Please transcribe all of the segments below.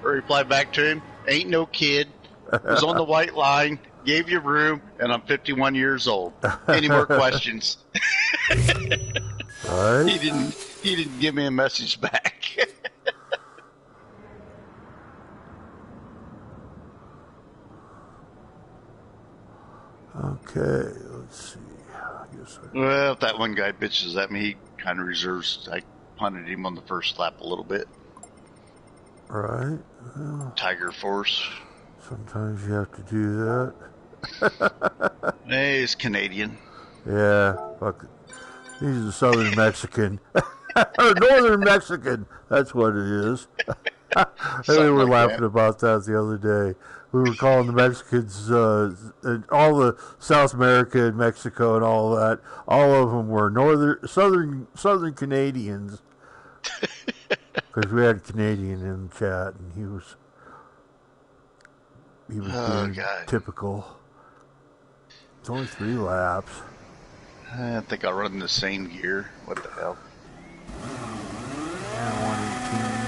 replied back to him, ain't no kid, was on the white line, gave you room, and I'm 51 years old. Any more questions? Right. He didn't give me a message back. Okay, let's see. Well, if that one guy bitches at me, he kind of reserves. I punted him on the first lap a little bit. Right. Well, Tiger Force. Sometimes you have to do that. Hey, he's Canadian. Yeah, fuck it. He's a Southern Mexican. Or Northern Mexican. That's what it is. We were laughing about that the other day. We were calling the Mexicans, all the South America and Mexico and all that. All of them were Southern Canadians. Because we had a Canadian in the chat, and he was being typical. It's only 3 laps. I think I'll run in the same gear. What the hell? Yeah, 118.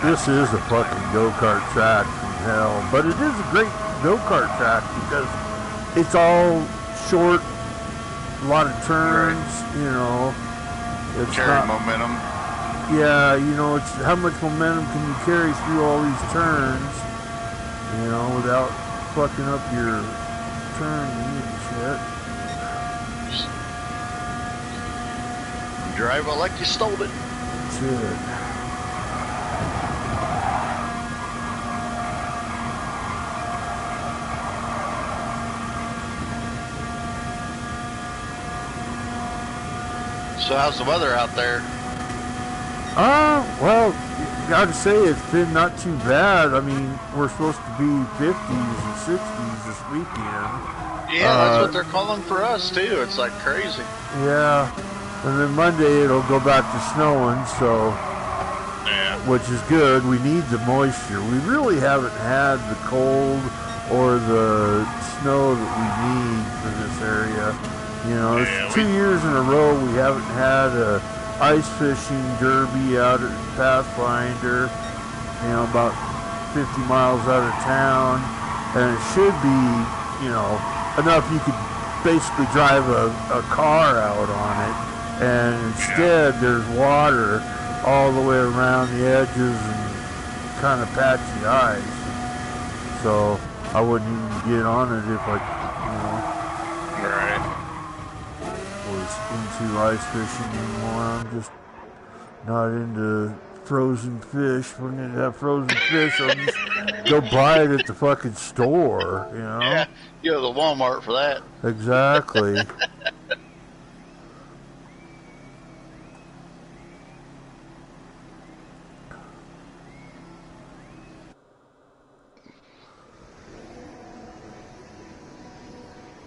This is a fucking go-kart track from hell, but it is a great go-kart track because it's all short, a lot of turns, you know. It's carry momentum. Yeah, you know, it's how much momentum can you carry through all these turns, you know, without fucking up your turning and shit. Drive it like you stole it. That's it. So how's the weather out there? Well, gotta say it's been not too bad. I mean, we're supposed to be 50s and 60s this weekend. Yeah, that's what they're calling for us too. It's like crazy. Yeah, and then Monday it'll go back to snowing, so which is good. We need the moisture. We really haven't had the cold or the snow that we need for this area. You know, it's 2 years in a row we haven't had a ice fishing derby out at Pathfinder, you know, about 50 miles out of town, and it should be, you know, enough you could basically drive a car out on it, and instead there's water all the way around the edges and kind of patchy ice, so I wouldn't even get on it if I, was into ice fishing anymore. I'm just not into frozen fish. We're going to have frozen fish. I'll just go buy it at the fucking store, you know? Yeah, you go to the Walmart for that. Exactly.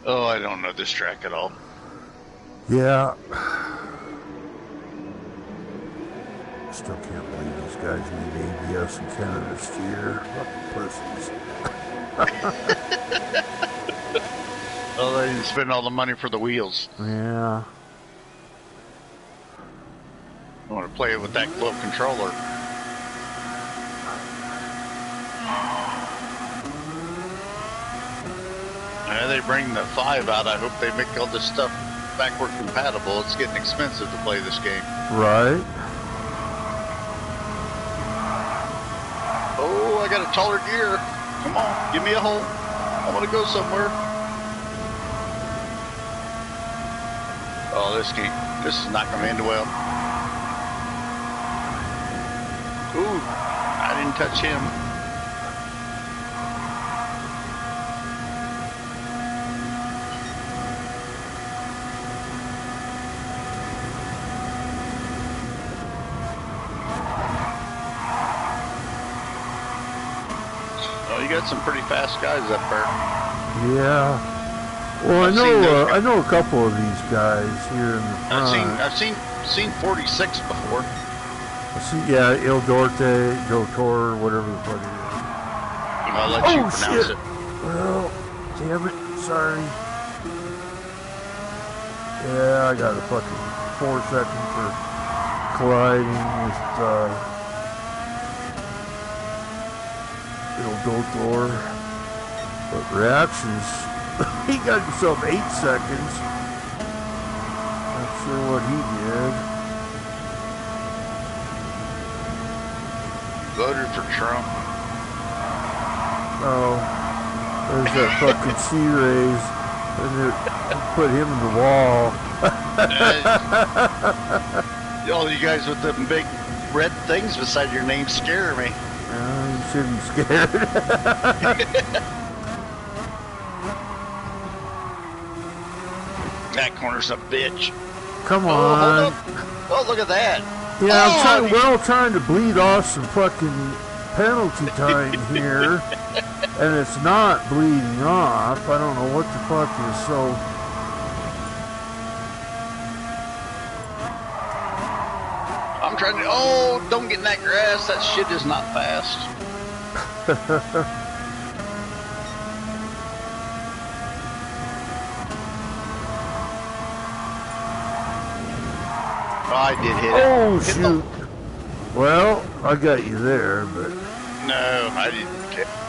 Oh, I don't know this track at all. Yeah. Still can't believe these guys need ABS in Canada steer. Fucking pussies. Oh, they didn't spend all the money for the wheels. Yeah. I want to play it with that glove controller. Yeah, they bring the 5 out. I hope they make all this stuff backward compatible. It's getting expensive to play this game. Right. Oh, I got a taller gear. Come on, give me a hole. I want to go somewhere. Oh, this is not going to end well. Ooh, I didn't touch him. Oh, you got some pretty fast guys up there. Yeah. Well, I know a couple of these guys here in the front. I've seen 46 before. Yeah, Il Dorte, Dotor, whatever the fuck it is. I'll let you pronounce it. Well, damn it. Sorry. Yeah, I got a fucking 4 second for colliding with little Dotor. But reactions, he got himself 8 seconds. Not sure what he did. Voted for Trump. Oh, there's that fucking sea rays. And it put him in the wall. All you guys with the big red things beside your name scare me. You shouldn't be scared. That corner's a bitch. Come on. Hold up. Oh, look at that. Yeah, we're all trying to bleed off some fucking penalty time here. And it's not bleeding off. I don't know what the fuck is so... I'm trying to... Oh, don't get in that grass. That shit is not fast. Oh, I did hit it. Oh, shoot. Well, I got you there, but... No, I didn't.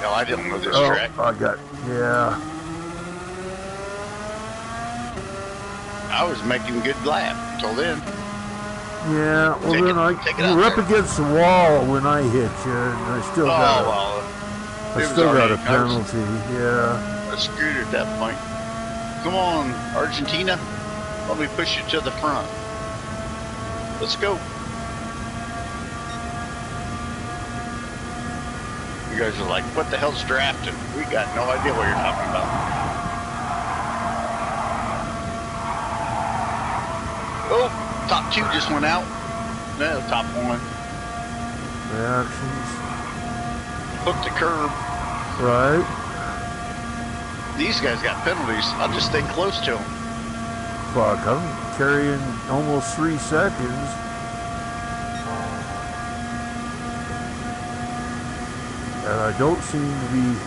No, I didn't know this track. I got... Yeah. I was making a good lap until then. Yeah, well you were up against the wall when I hit you, and I still got a penalty. Yeah. I screwed at that point. Come on, Argentina. Let me push you to the front. Let's go. You guys are like, what the hell's drafting? We got no idea what you're talking about. Oh, top 2 just went out. No, top 1. Reactions. Hooked the curb. Right. These guys got penalties. I'll just stay close to them. Fuck, I'm carrying almost 3 seconds. And I don't seem to be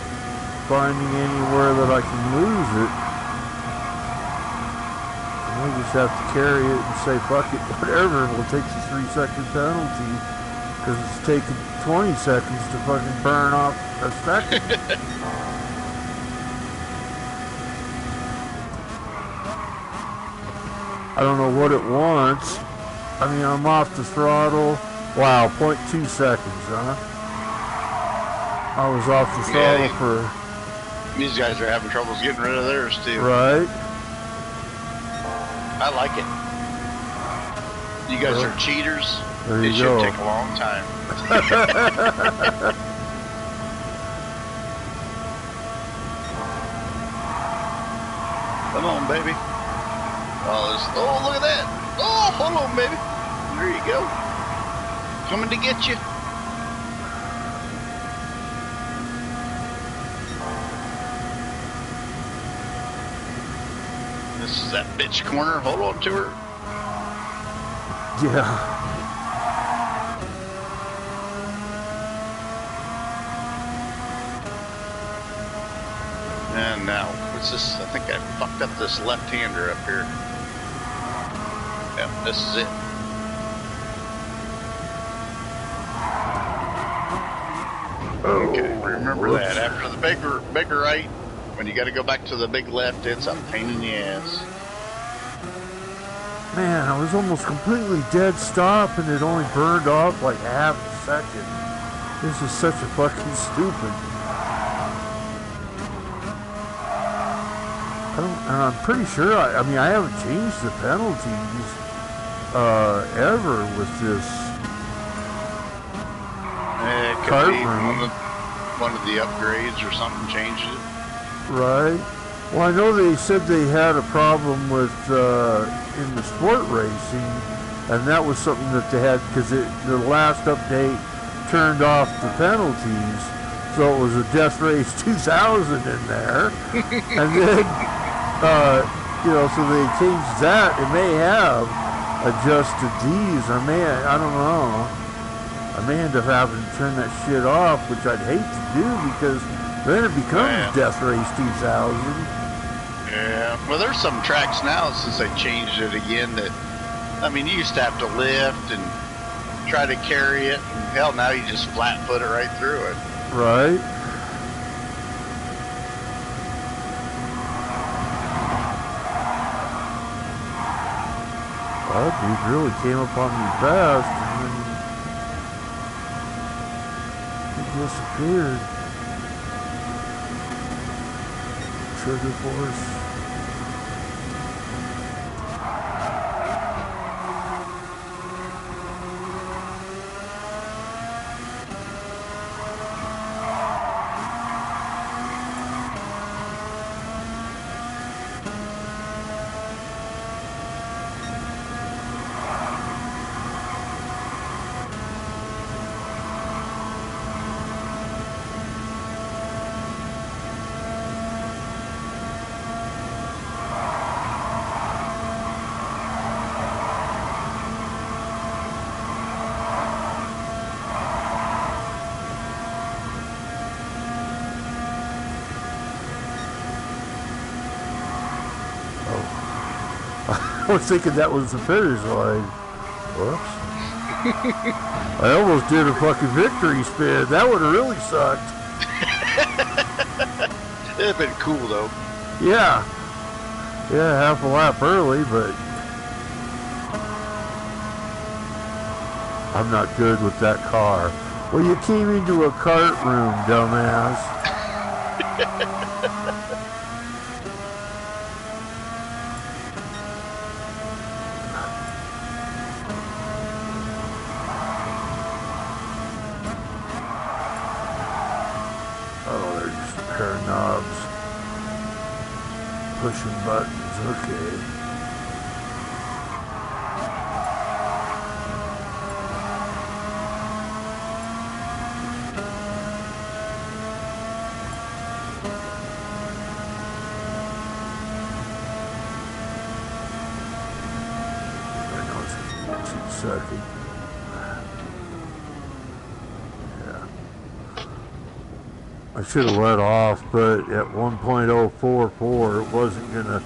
finding anywhere that I can lose it. I just have to carry it and say, fuck it, whatever, we'll take the 3 second penalty. Because it's taken 20 seconds to fucking burn off a second. I don't know what it wants. I mean, I'm off the throttle. Wow, 0.2 seconds, huh? I was off the throttle for... These guys are having troubles getting rid of theirs, too. Right. I like it. You guys are cheaters. There you it go. should take a long time. Come on, baby. Oh, look at that. Oh, hold on, baby. There you go. Coming to get you. This is that bitch corner. Hold on to her. Yeah. And now, what's this? I think I fucked up this left-hander up here. Yep, this is it. Okay, remember that. After the big right, when you got to go back to the big left, it's a pain in the ass. Man, I was almost completely dead stop and it only burned off like half a second. This is such a fucking stupid. And I'm pretty sure, I mean, I haven't changed the penalties ever with this It could be one of the upgrades or something changed it. Right. Well, I know they said they had a problem with in the sport racing, and that was something that they had because the last update turned off the penalties, so it was a Death Race 2000 in there, and then so they changed that. It may have adjusted these. I don't know. I may end up having to turn that shit off, which I'd hate to do because then it becomes Death Race 2000. Yeah. Well, there's some tracks now since they changed it again that, I mean, you used to have to lift and try to carry it. And hell, now you just flat foot it right through it. Right. Well, dude really came upon me fast and then he disappeared. Trigger force. I was thinking that was the finish line. Whoops. I almost did a fucking victory spin. That would have really sucked. It'd have been cool, though. Yeah. Yeah, half a lap early, but I'm not good with that car. Well, you came into a kart room, dumbass. Pushing buttons, okay. I know it's too sucky. I should have let off, but at 1.044 it wasn't going to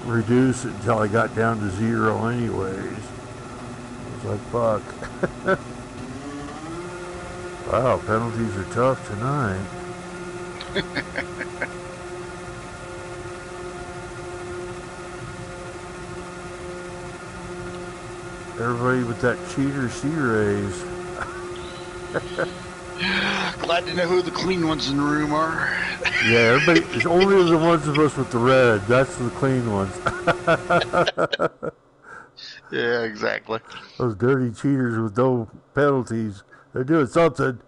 reduce it until I got down to 0 anyways. I was like, fuck. Wow, penalties are tough tonight. Everybody with that cheater C-rays. Glad to know who the clean ones in the room are. Yeah, everybody, it's only the ones of us with the red. That's the clean ones. Yeah, exactly. Those dirty cheaters with no penalties. They're doing something.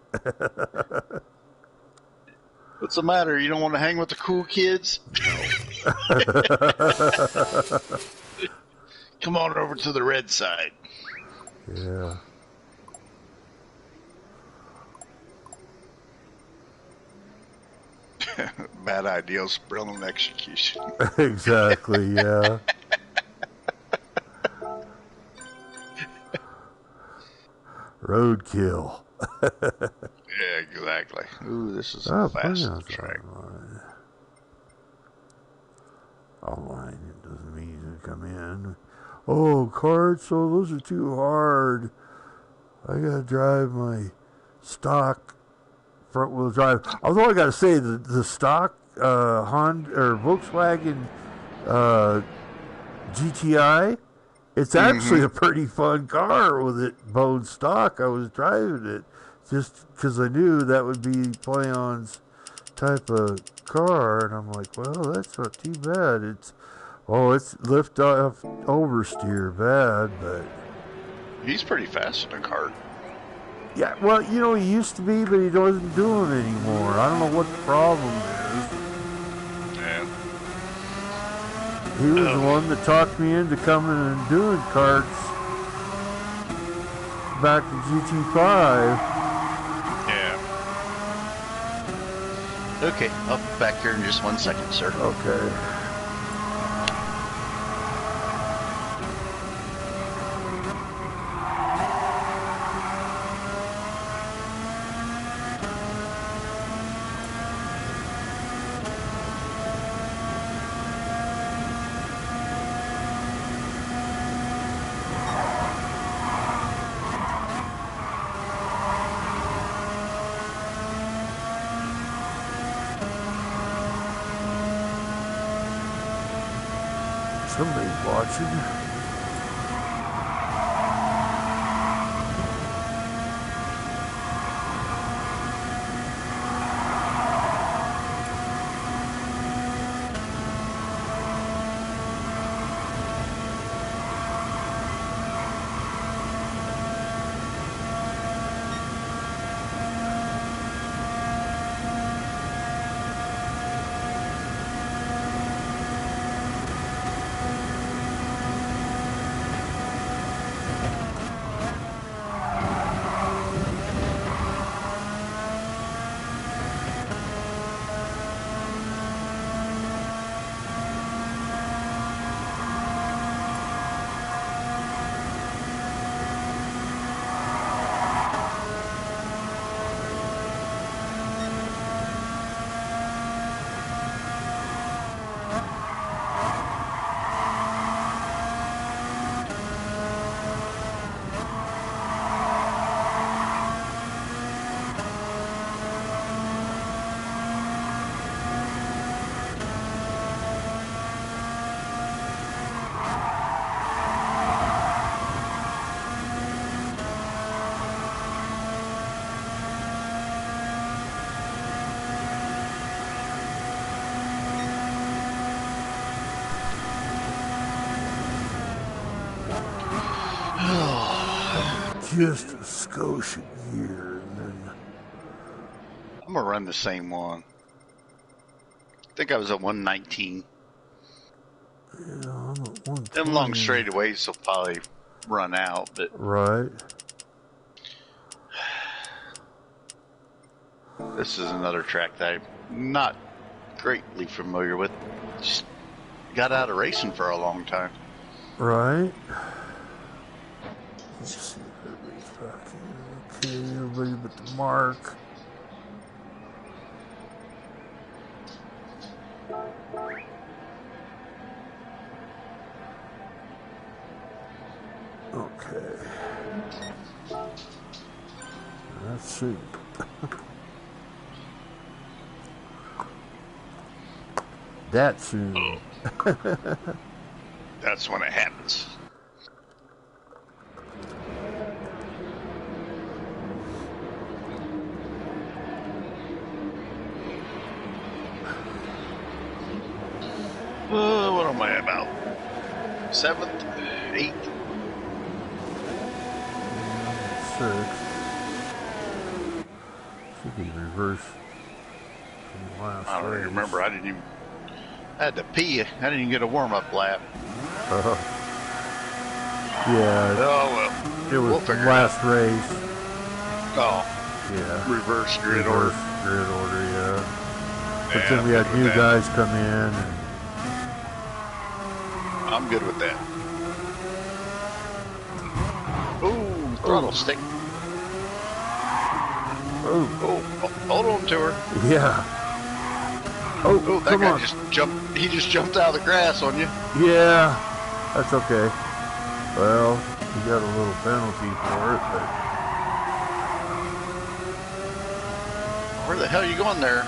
What's the matter? You don't want to hang with the cool kids? No. Come on over to the red side. Yeah. Bad ideas, brilliant execution. Exactly, yeah. Roadkill. Yeah, exactly. Ooh, this is a fast track. Online, it doesn't mean you come in. Oh, carts, oh, those are too hard. I gotta drive my stock front wheel drive. Although I gotta say, the stock Honda or Volkswagen GTI, it's actually a pretty fun car with it bone stock. I was driving it just because I knew that would be Playon's type of car, and I'm like, well, that's not too bad. It's lift off oversteer bad, but he's pretty fast in a cart. Yeah, well, he used to be, but he doesn't do them anymore. I don't know what the problem is. Yeah. He was the one that talked me into coming and doing karts back to GT5. Yeah. Okay, I'll be back here in just 1 second, sir. Okay. Somebody's watching. Just a Scotia gear, and then I'm gonna run the same one. I think I was at 119. yeah, I'm at 120. Them long straightaways will probably run out, but right. This is another track that I'm not greatly familiar with. Just got out of racing for a long time. Right. Let's see if everybody's back here. Okay, everybody but the Mark. Okay. Let's see. That soon. That's when it happens. What am I about? 7th? 8th? 6. Should be reverse from the last I don't race. remember. I had to pee. I didn't even get a warm-up lap. Yeah. Oh, well. It was the last race. Oh. Yeah. Reverse grid order. Grid order, yeah. But Yeah, then we had new guys come in. And I'm good with that. Ooh, throttle stick. Oh, hold on to her. Yeah. Oh, that guy just jumped. He just jumped out of the grass on you. Yeah, that's okay. Well, you got a little penalty for it, but where the hell are you going there?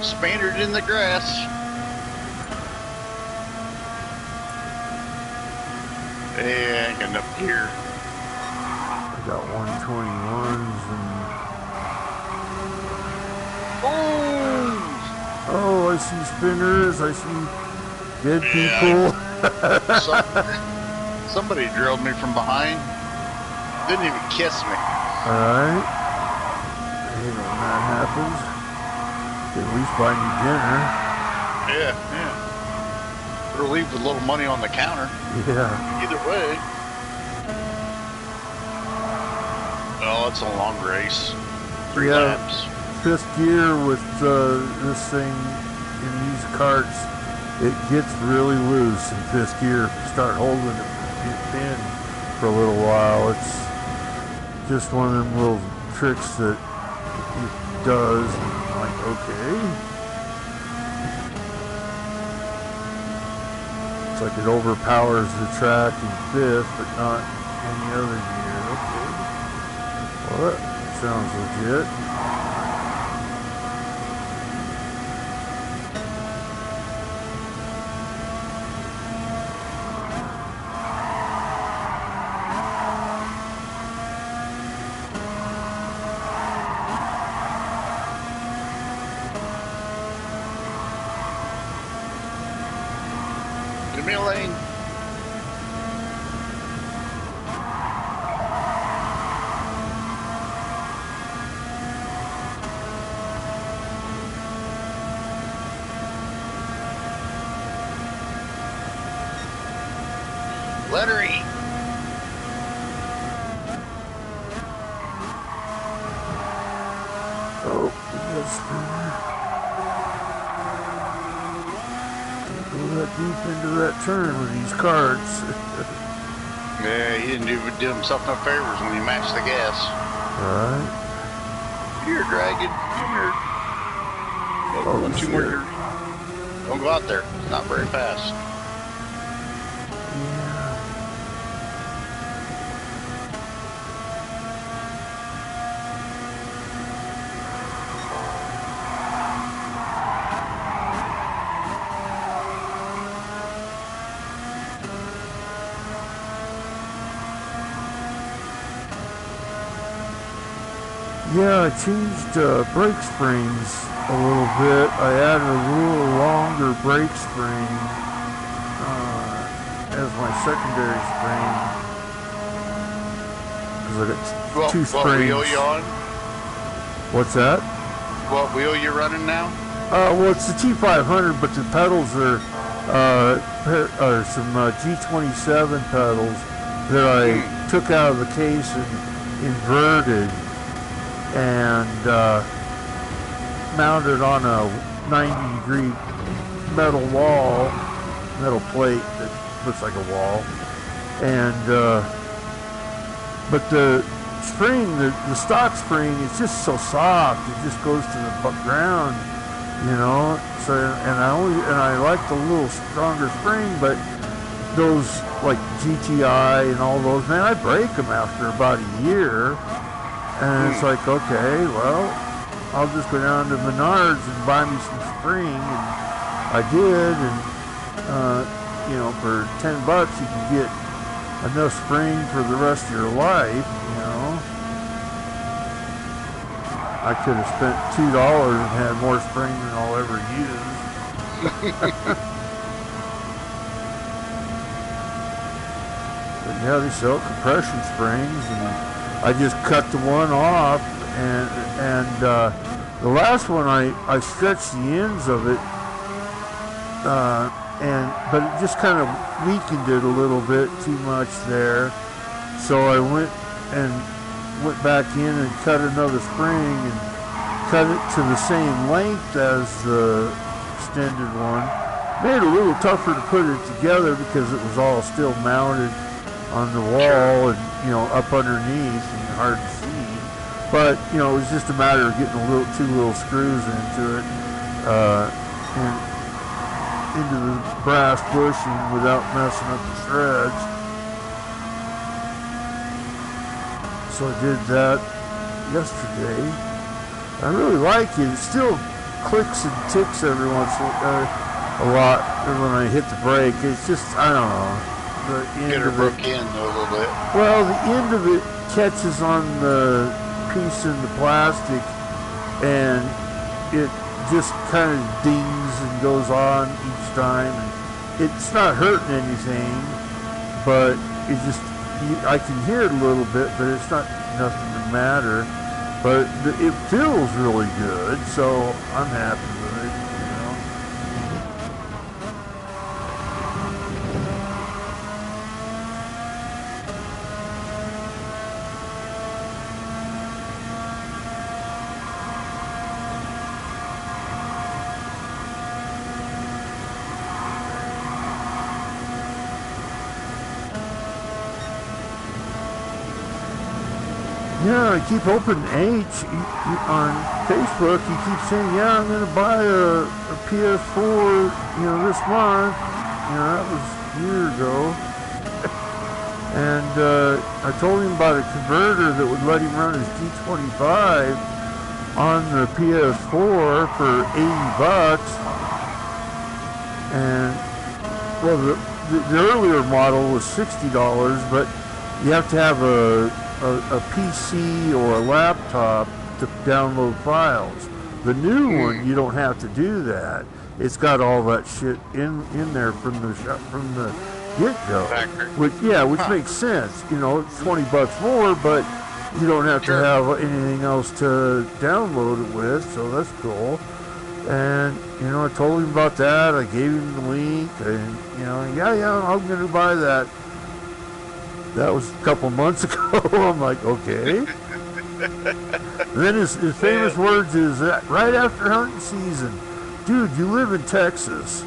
Spanned in the grass. And getting up here. I got 121s and. Oh, I see spinners. I see dead people. Somebody drilled me from behind. Didn't even kiss me. Alright. Hey, when that happens, at least buy me dinner. Yeah. Or leave with a little money on the counter. Yeah. Either way. Oh, it's a long race. 3 laps. 5th gear with this thing in these carts, it gets really loose in 5th gear. Start holding it in for a little while. It's just one of them little tricks that it does. And I'm like, okay. It's like it overpowers the track in 5th, but not any other gear. Okay. Well, that sounds legit. Give me a lane. Lettery. Oh, that's good. Go that deep into that turn with these carts. Yeah, he didn't do himself no favors when he matched the gas. Right. Here, Dragon. Come here. Oh, 2 more years. Don't go out there. It's not very fast. Yeah, I changed brake springs a little bit. I added a little longer brake spring as my secondary spring. Because I got two springs. What wheel you on? What's that? What wheel you running now? Well, it's the T500, but the pedals are some G27 pedals that I took out of the case and inverted and mounted on a 90-degree metal plate that looks like a wall. And but the spring, the stock spring, is just so soft. It just goes to the ground, you know. So and I like the little stronger spring, but those like GTI and all those, man, I break them after about a year. And it's like, okay, well, I'll just go down to Menards and buy me some spring. And I did, and, you know, for $10 you can get enough spring for the rest of your life, you know. I could have spent $2 and had more spring than I'll ever use. But yeah, they sell compression springs, and I just cut the one off, and the last one I stretched the ends of it, but it just kind of weakened it a little bit too much there. So I went back in and cut another spring and cut it to the same length as the extended one. Made it a little tougher to put it together because it was all still mounted on the wall and, you know, up underneath and hard to see. But, you know, it was just a matter of getting two little screws into it and into the brass bushing without messing up the threads. So I did that yesterday. I really like it. It still clicks and ticks every once in a lot when I hit the brake. It's just, I don't know. The end Get her of broke it, in though, a little bit. well, the end of it catches on the piece in the plastic, and it just kind of dings and goes on each time. And it's not hurting anything, but it just, I can hear it a little bit, but it's not nothing to matter. But it feels really good, so I'm happy with it, you know. Yeah, I keep opening H on Facebook. He keeps saying, yeah, I'm going to buy a PS4, you know, this month. You know, that was a year ago. And I told him about a converter that would let him run his G25 on the PS4 for $80. And, well, the earlier model was $60, but you have to have a PC or a laptop to download files. The new one, you don't have to do that. it's got all that shit in there from the get-go. Which makes sense. You know, it's $20 more, but you don't have to have anything else to download it with, so that's cool. And, you know, I told him about that. I gave him the link, and, you know, I'm going to buy that. That was a couple months ago. I'm like, okay. And then his famous words is that right after hunting season, dude, you live in Texas,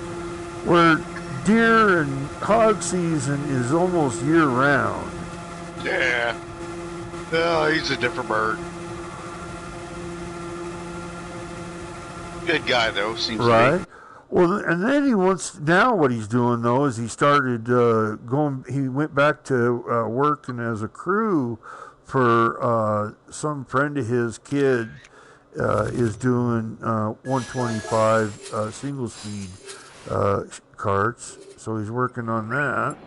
where deer and hog season is almost year-round. Yeah. Oh, he's a different bird. Good guy, though, seems to be. Well, and then now what he's doing, though, is he started he went back to working as a crew for some friend of his kid is doing 125 single-speed carts, so he's working on that.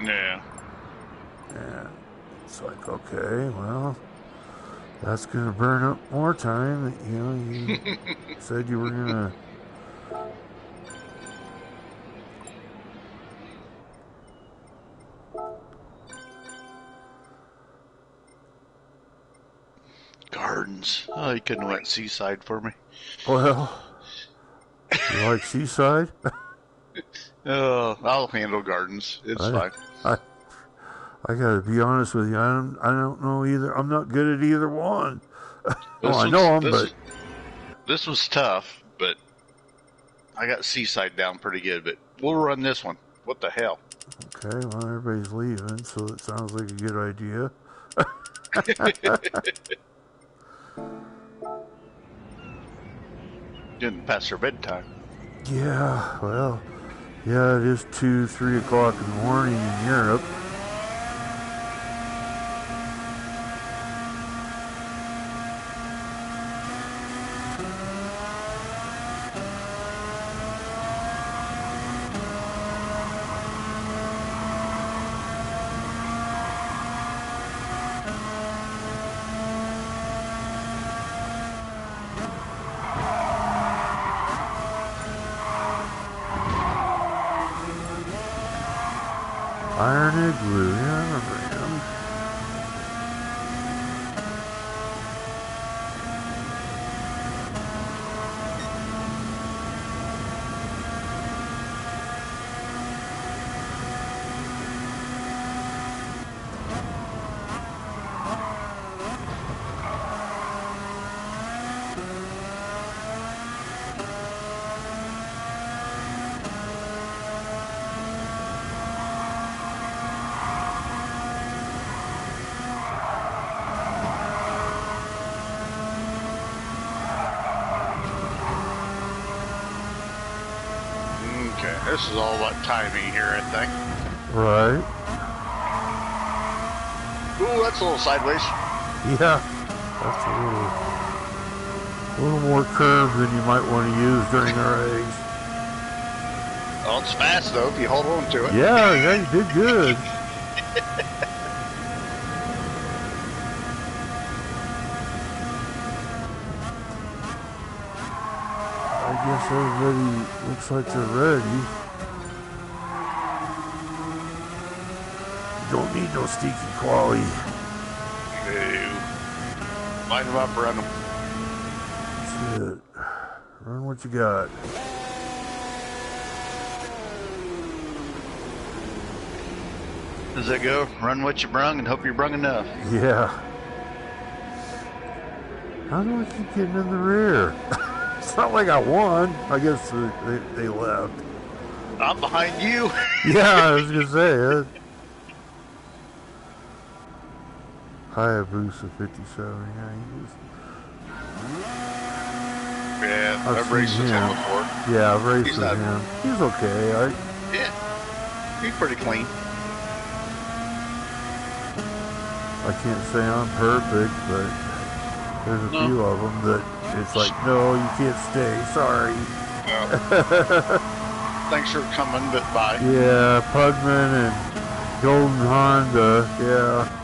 Yeah. And it's like, okay, well, that's going to burn up more time. You know, you said you were going to... Gardens. Oh, you couldn't have went seaside for me. Well, you like seaside? Oh, I'll handle gardens. It's fine. I gotta be honest with you. I don't know either. I'm not good at either one. Well, I know them, but this was tough. But I got seaside down pretty good. But we'll run this one. What the hell? Okay, well, everybody's leaving, so it sounds like a good idea. Didn't pass her bedtime. Yeah, well, yeah, it is 2, 3 o'clock in the morning in Europe. Iron Igloo, yeah, I remember him. This is all about timing here, I think. Right. Ooh, that's a little sideways. Yeah, that's a little more curve than you might want to use during a race. Oh, it's fast though if you hold on to it. Yeah, you did good. I guess everybody looks like they're ready. Don't need no stinky quality. No. Line them up, run them. That's it. Run what you got. Does that go? Run what you brung and hope you brung enough. Yeah. How do I keep getting in the rear? It's not like I won. I guess they left. I'm behind you. Yeah, I was going to say. Hayabusa 57. Yeah, I've raced with him before. Yeah, I've raced with him. He's okay. Yeah, he's pretty clean. I can't say I'm perfect, but there's a few of them that it's like, no, you can't stay. Sorry. No. Thanks for coming, but bye. Yeah, Pugman and Golden Honda. Yeah.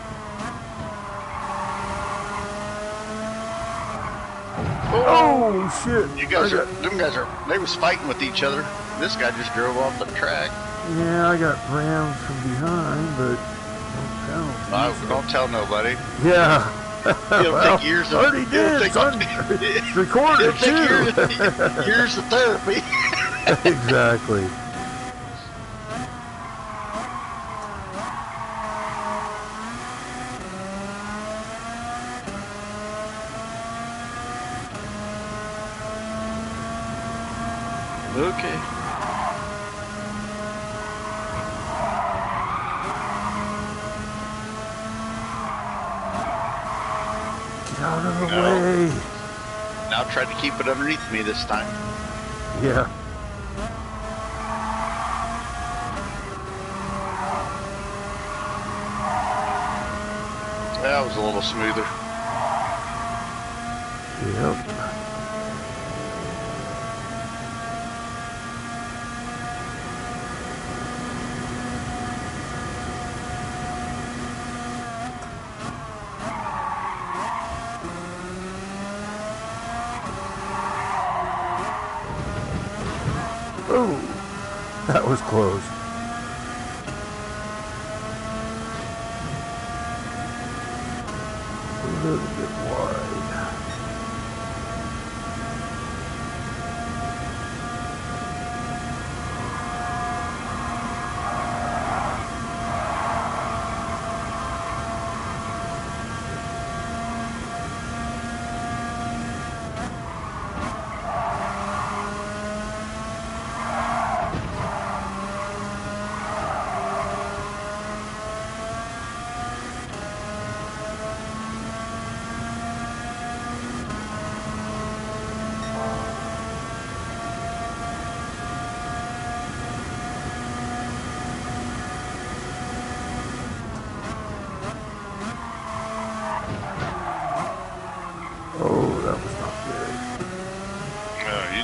Oh shit! You guys they was fighting with each other. This guy just drove off the track. Yeah, I got rammed from behind, but don't tell nobody. Yeah. It'll take years. Already did. It's recorded too. Years of therapy. Exactly. Okay. Get out of the way. Now try to keep it underneath me this time. Yeah. That was a little smoother. Yep. Oh, that was close. A little bit wide.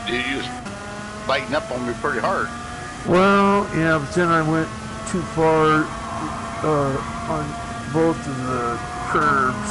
You was biting up on me pretty hard. Well, yeah, but then I went too far on both of the curbs.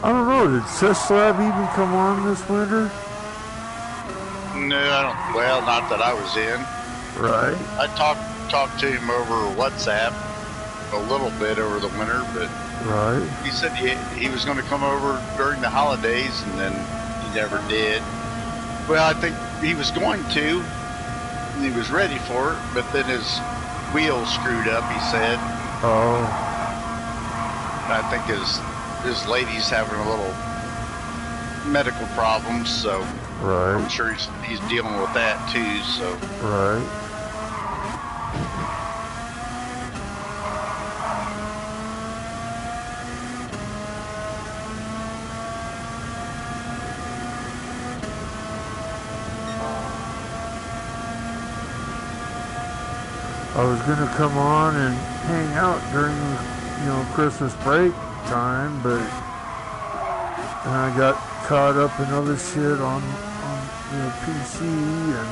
I don't know, did Syslab even come on this winter? No, I don't. Well, not that I was in. Right. I talked to him over WhatsApp a little bit over the winter, but right. He said he was going to come over during the holidays, and then he never did. Well, I think he was going to, and he was ready for it, but then his wheels screwed up, he said. Oh. I think his lady's having a little medical problems, so right. I'm sure he's dealing with that too. So right. I was gonna come on and hang out during Christmas break time, but and I got caught up in other shit on PC, and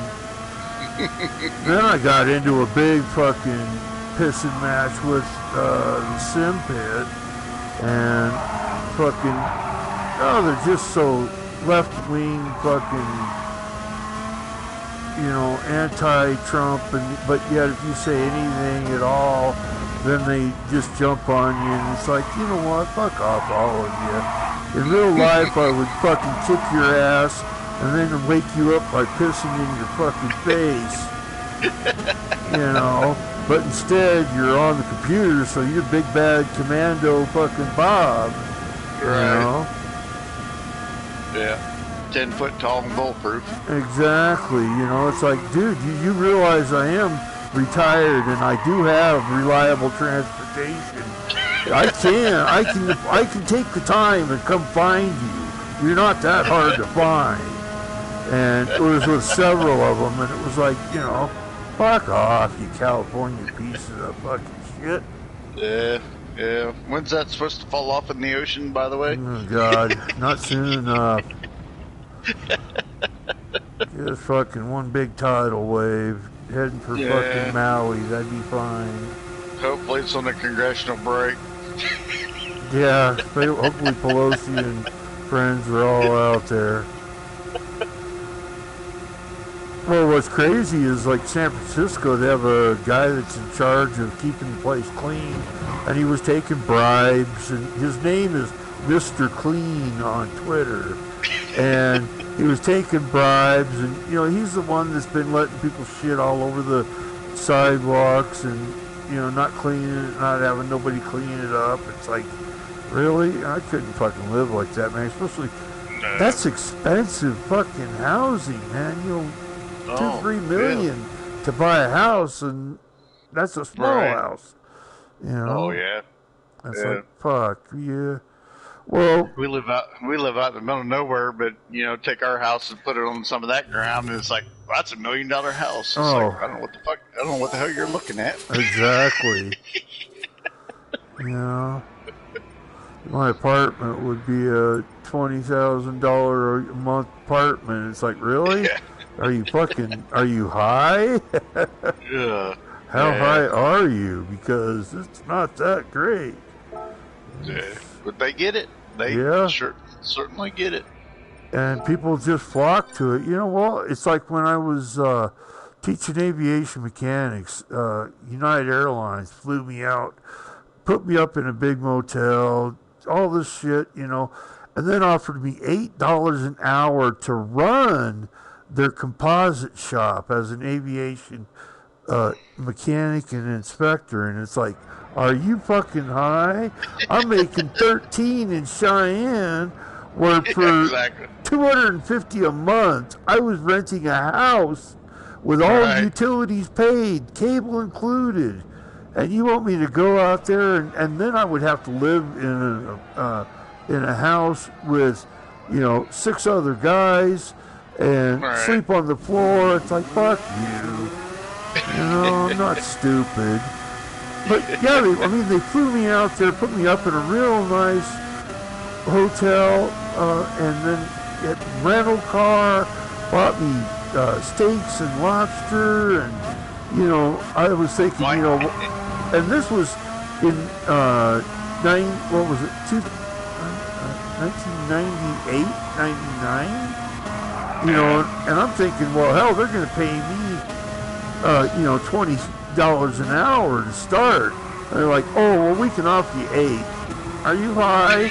then I got into a big fucking pissing match with the Sim Pit, and fucking they're just so left-wing fucking anti-Trump, but yet if you say anything at all, then they just jump on you, and it's like, you know what, fuck off, all of you. In real life, I would fucking kick your ass and then wake you up by pissing in your fucking face. But instead, you're on the computer, so you're big bad commando fucking Bob. Right. Yeah. 10 foot tall and bulletproof. Exactly. It's like, dude, you realize I am retired and I do have reliable transportation. I can take the time and come find you. You're not that hard to find. And it was with several of them, and it was like, you know, fuck off, you California pieces of fucking shit. Yeah. When's that supposed to fall off in the ocean, by the way? Oh, God. Not soon enough. Just fucking one big tidal wave heading for fucking Maui. That'd be fine. Hopefully it's on the congressional break. Yeah. Hopefully Pelosi and friends are all out there. Well, what's crazy is like San Francisco, they have a guy that's in charge of keeping the place clean, and he was taking bribes, and his name is Mr. Clean on Twitter, and he was taking bribes, and you know he's the one that's been letting people shit all over the sidewalks, and you know not cleaning it, not having nobody clean it up. It's like, really? I couldn't fucking live like that, man. Especially that's expensive fucking housing, man. You know. 2-3 million to buy a house, and that's a small house. You know. Oh yeah. It's like fuck yeah. Well, we live out in the middle of nowhere, but you know, take our house and put it on some of that ground, and it's like that's $1 million house. It's like, I don't know what the hell you're looking at. Exactly. You know, my apartment would be a $20,000 a month apartment. It's like, really? Yeah. Are you high? Yeah. How high are you? Because it's not that great. Yeah. But they get it. They certainly get it. And people just flock to it. You know, well, it's like when I was teaching aviation mechanics, United Airlines flew me out, put me up in a big motel, all this shit, you know, and then offered me $8 an hour to run their composite shop as an aviation mechanic and inspector. And it's like, are you fucking high? I'm making 13 in Cheyenne, where for $250 a month, I was renting a house with all utilities paid, cable included. And you want me to go out there, and then I would have to live in a house with, you know, 6 other guys, and sleep on the floor. It's like, fuck you. You know, I'm not stupid. But yeah, they flew me out there, put me up in a real nice hotel, and then get rental car, bought me steaks and lobster, and you know, I was thinking, you know, and this was in 1998, 99. You know, and I'm thinking, well, hell, they're going to pay me, you know, $20 an hour to start. And they're like, oh, well, we can offer you 8. Are you high?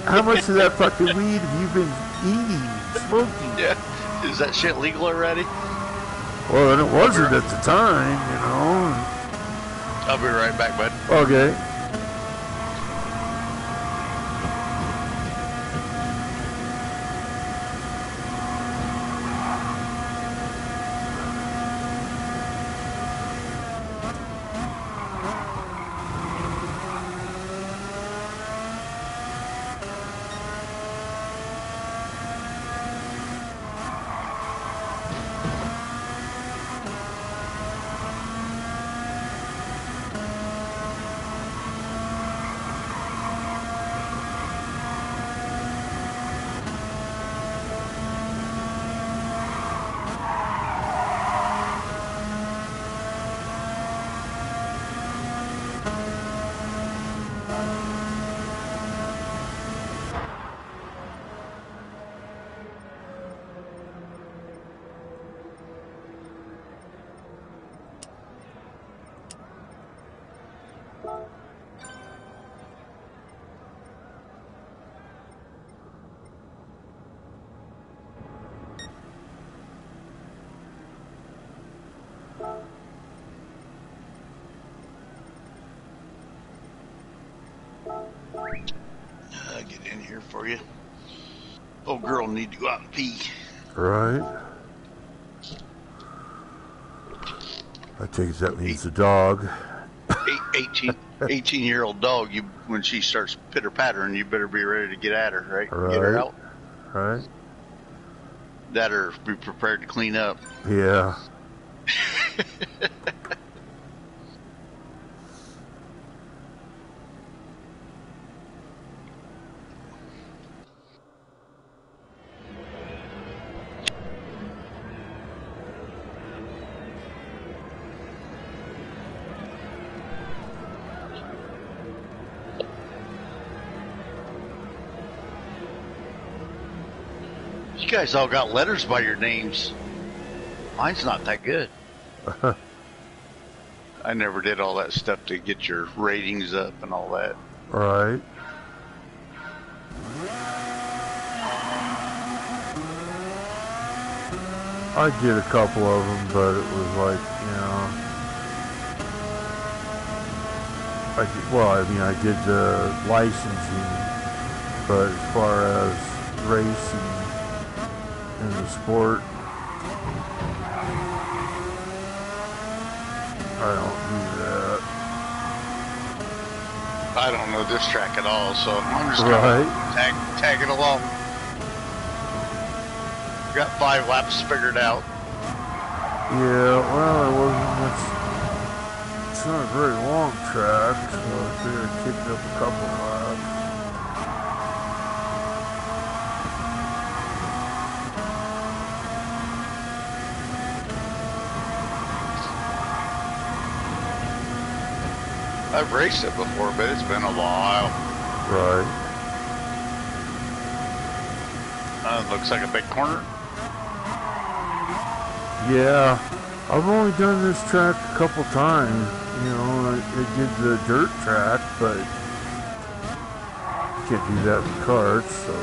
How much of that fucking weed have you been eating, smoking? Yeah. Is that shit legal already? Well, and it wasn't at the time, you know. I'll be right back, bud. Okay. I'll get in here for you. Old girl need to go out and pee. Right. I take it that means the dog. 18-year-old dog, when she starts pitter-pattering, you better be ready to get at her, right? Get her out. Right. That or be prepared to clean up. Yeah. You guys all got letters by your names. Mine's not that good. I never did all that stuff to get your ratings up and all that. Right. I did a couple of them, but it was like, you know, I did the licensing, but as far as racing in the sport, I don't do that. I don't know this track at all, so I'm just gonna tag it along. Got 5 laps figured out. Yeah, well, it wasn't much. It's not a very long track, so I figured I kicked up a couple laps. I've raced it before, but it's been a while. Right. Looks like a big corner. Yeah, I've only done this track a couple times. You know, I did the dirt track, but can't do that in karts, so.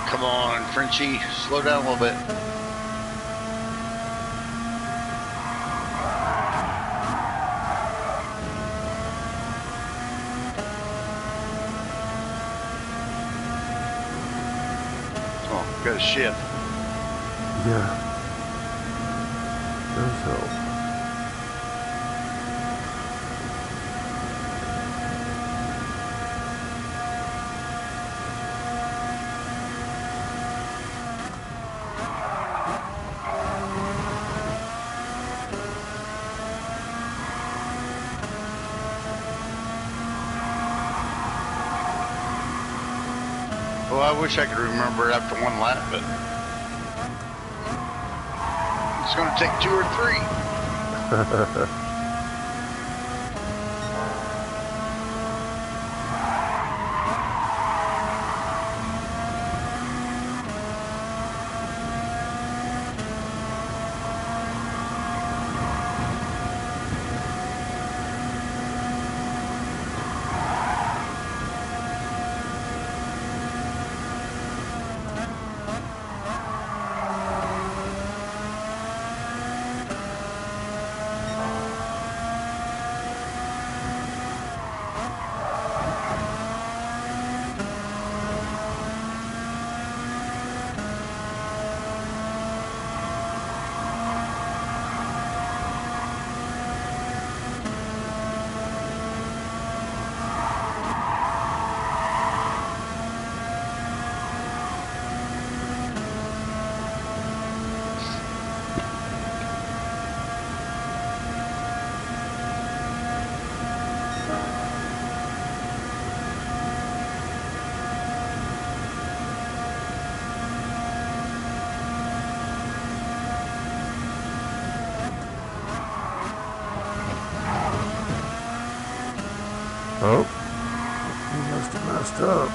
Come on, Frenchie, slow down a little bit. Got a shift. Yeah. Does help. Well, I wish I could remember it after one lap, but it's going to take 2 or 3. Oh, he must have messed up.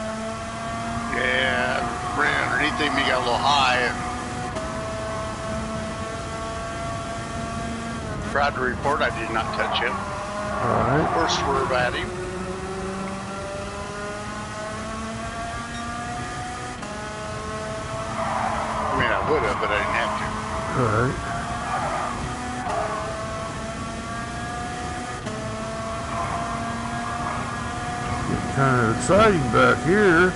Yeah, ran underneath him, he got a little high. Proud to report I did not touch him. Alright. Or swerve at him. I mean, I would have, but I didn't have to. Alright. Kind of exciting back here.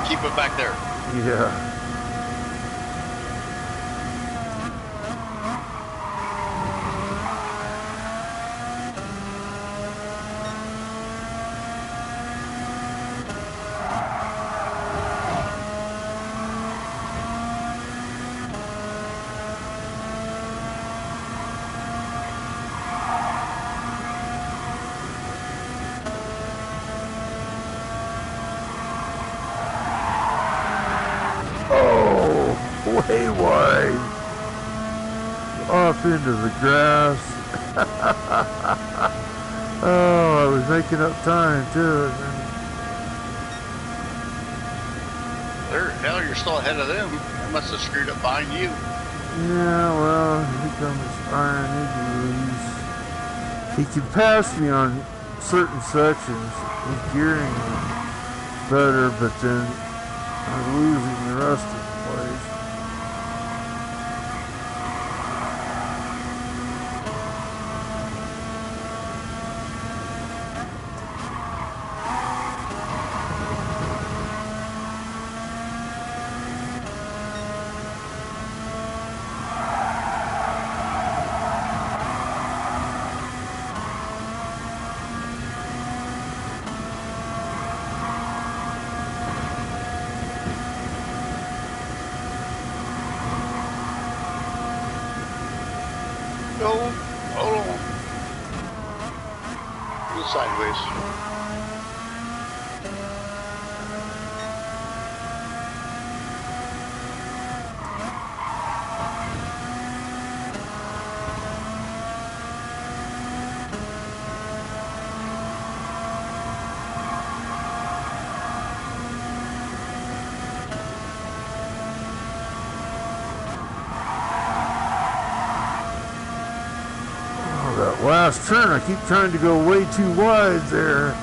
Keep it back there. Yeah. Way wide off into the grass. Oh, I was making up time too. Hell, you're still ahead of them. They must have screwed up behind you. Yeah, well, here comes Iron Igloos. He can pass me on certain sections. He's gearing better, but then I'm losing the rest of the place. No, hold on. Go sideways. That last turn, I keep trying to go way too wide there.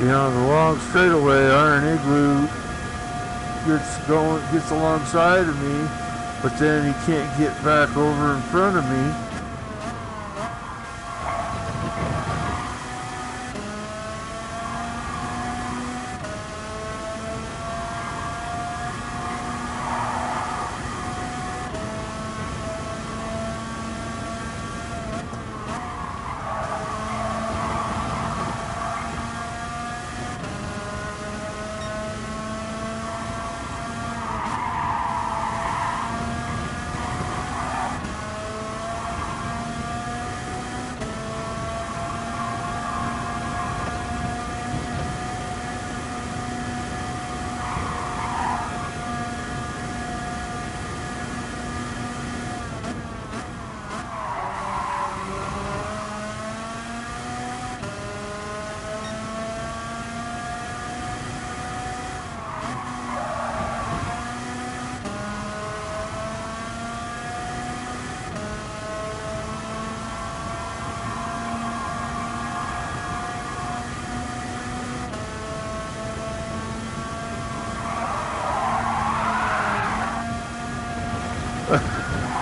You know, the long straightaway, Iron Igloo gets alongside of me, but then he can't get back over in front of me.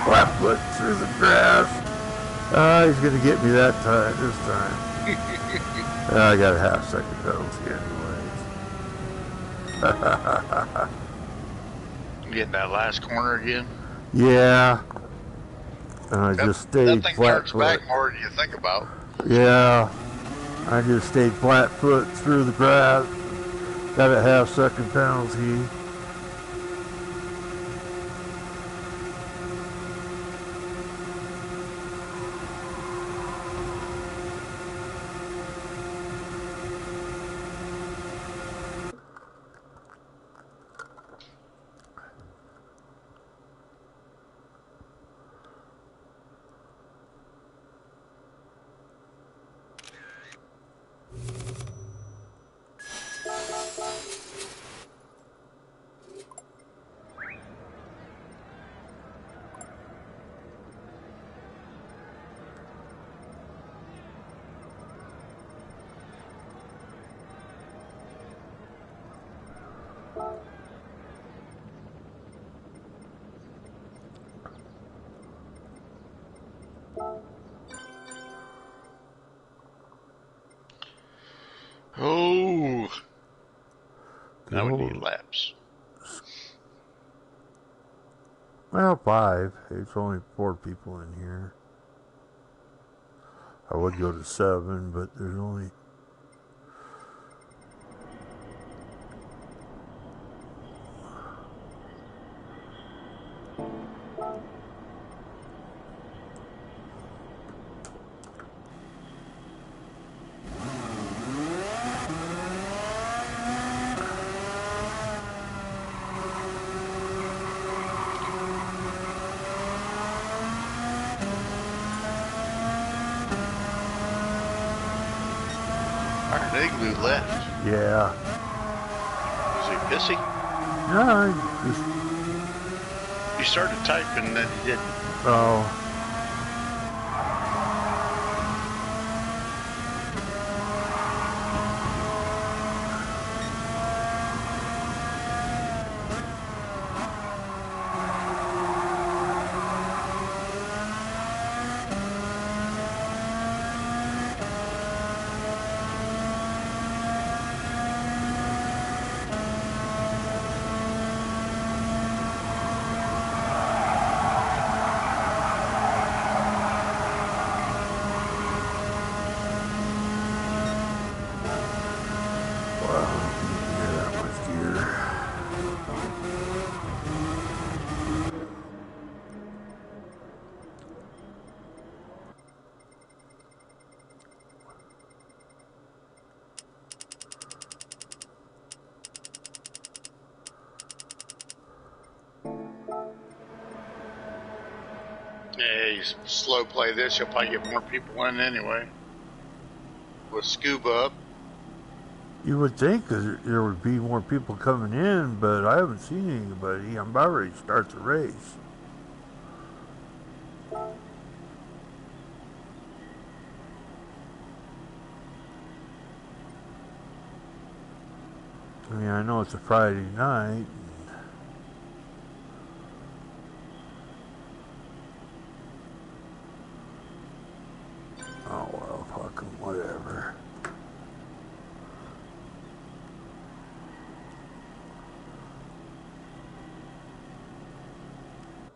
Left foot through the grass. He's going to get me that time, this time. I got a half-second penalty anyways. You getting that last corner again? Yeah. And I just stayed that thing flat turns foot. back more than you think about. Yeah. I just stayed flat foot through the grass. Got a half-second penalty. I would need laps. Well, 5. It's only 4 people in here. I would go to 7, but there's only... Igloo left. Yeah. Was he pissy? No, You started typing and then he didn't. Oh. Yeah, you slow play this, you'll probably get more people in anyway. With scuba up. You would think that there would be more people coming in, but I haven't seen anybody. I'm about ready to start the race. I mean, I know it's a Friday night. Oh, well, fuck 'em, whatever.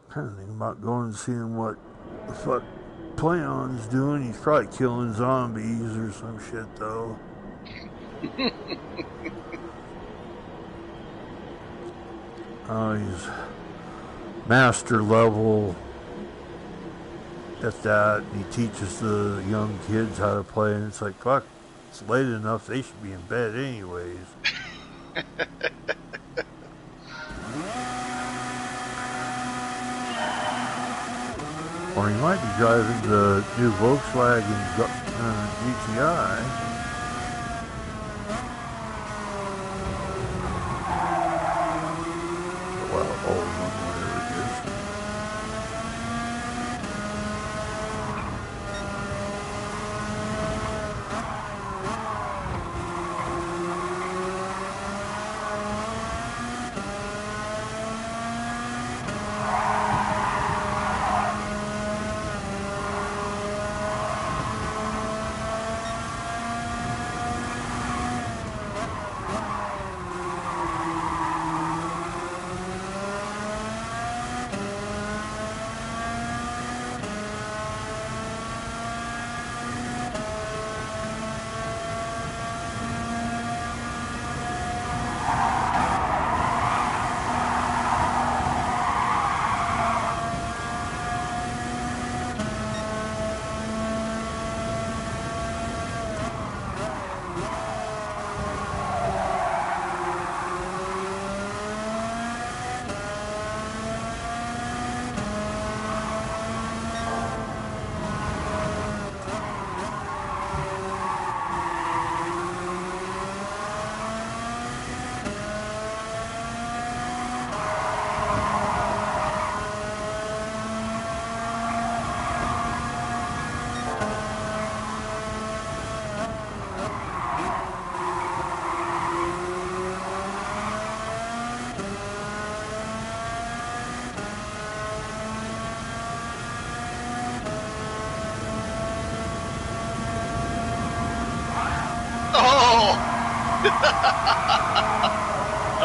Kind of thinking about going and seeing what the fuck Planon's doing. He's probably killing zombies or some shit, though. Oh, he's master level at that. He teaches the young kids how to play, and it's like, fuck, it's late enough, they should be in bed anyways. Or he might be driving the new Volkswagen GTI.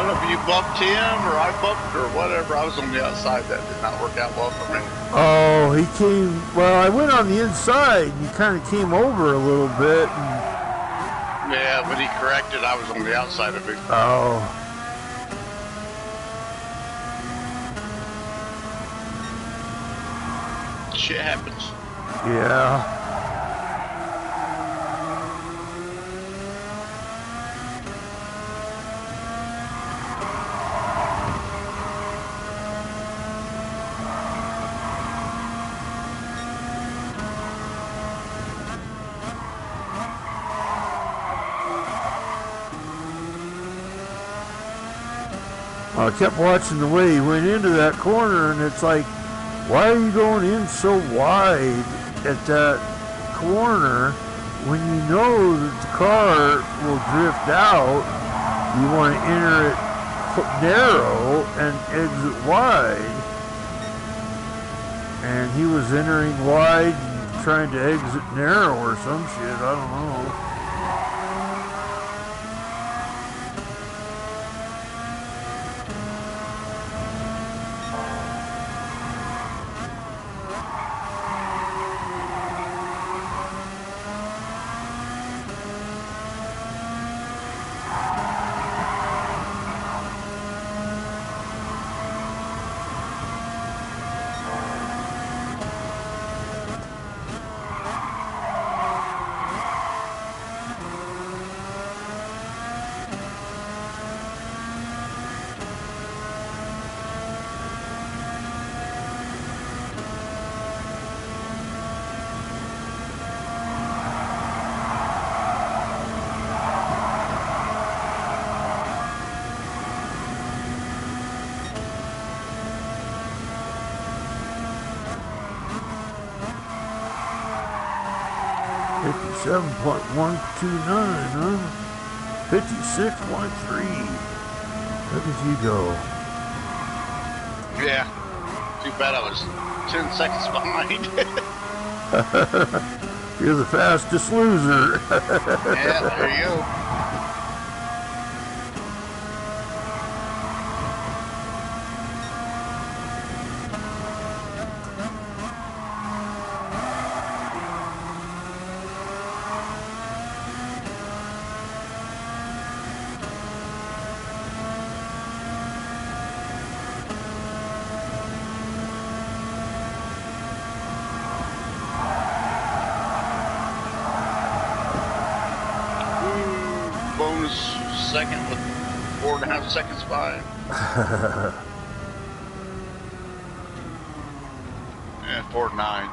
don't know if you bumped him or I bumped or whatever. I was on the outside. That did not work out well for me. Oh, he came. Well, I went on the inside. And he kind of came over a little bit. And, yeah, when he corrected, I was on the outside of him. Oh. Shit happens. Yeah. I kept watching the way he went into that corner, and it's like, why are you going in so wide at that corner when you know that the car will drift out? You want to enter it narrow and exit wide. And he was entering wide and trying to exit narrow or some shit, I don't know. .129, huh? 56.3. Look at you go. Yeah. Too bad I was 10 seconds behind. You're the fastest loser. Yeah, there you go. Second with 4.5 seconds by. Yeah, 4.9.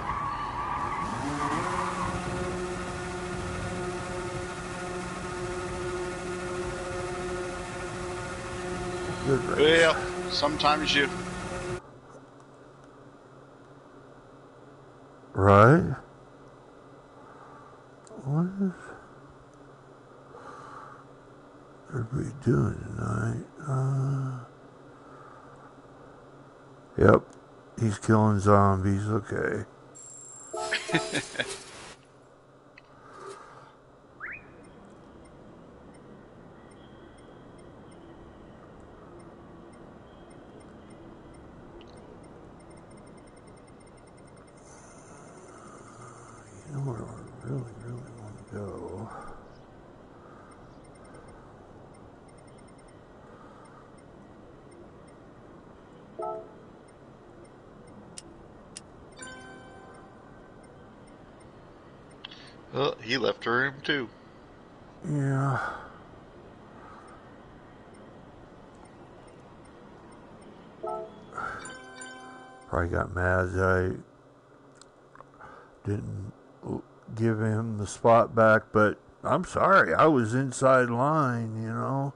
Good race. Well, sometimes you. Right? What is everybody doing tonight? Yep, he's killing zombies. Okay. You know where I really want to go? Oh, he left the room too. Yeah. Probably got mad that I didn't give him the spot back, but I'm sorry. I was inside line, you know.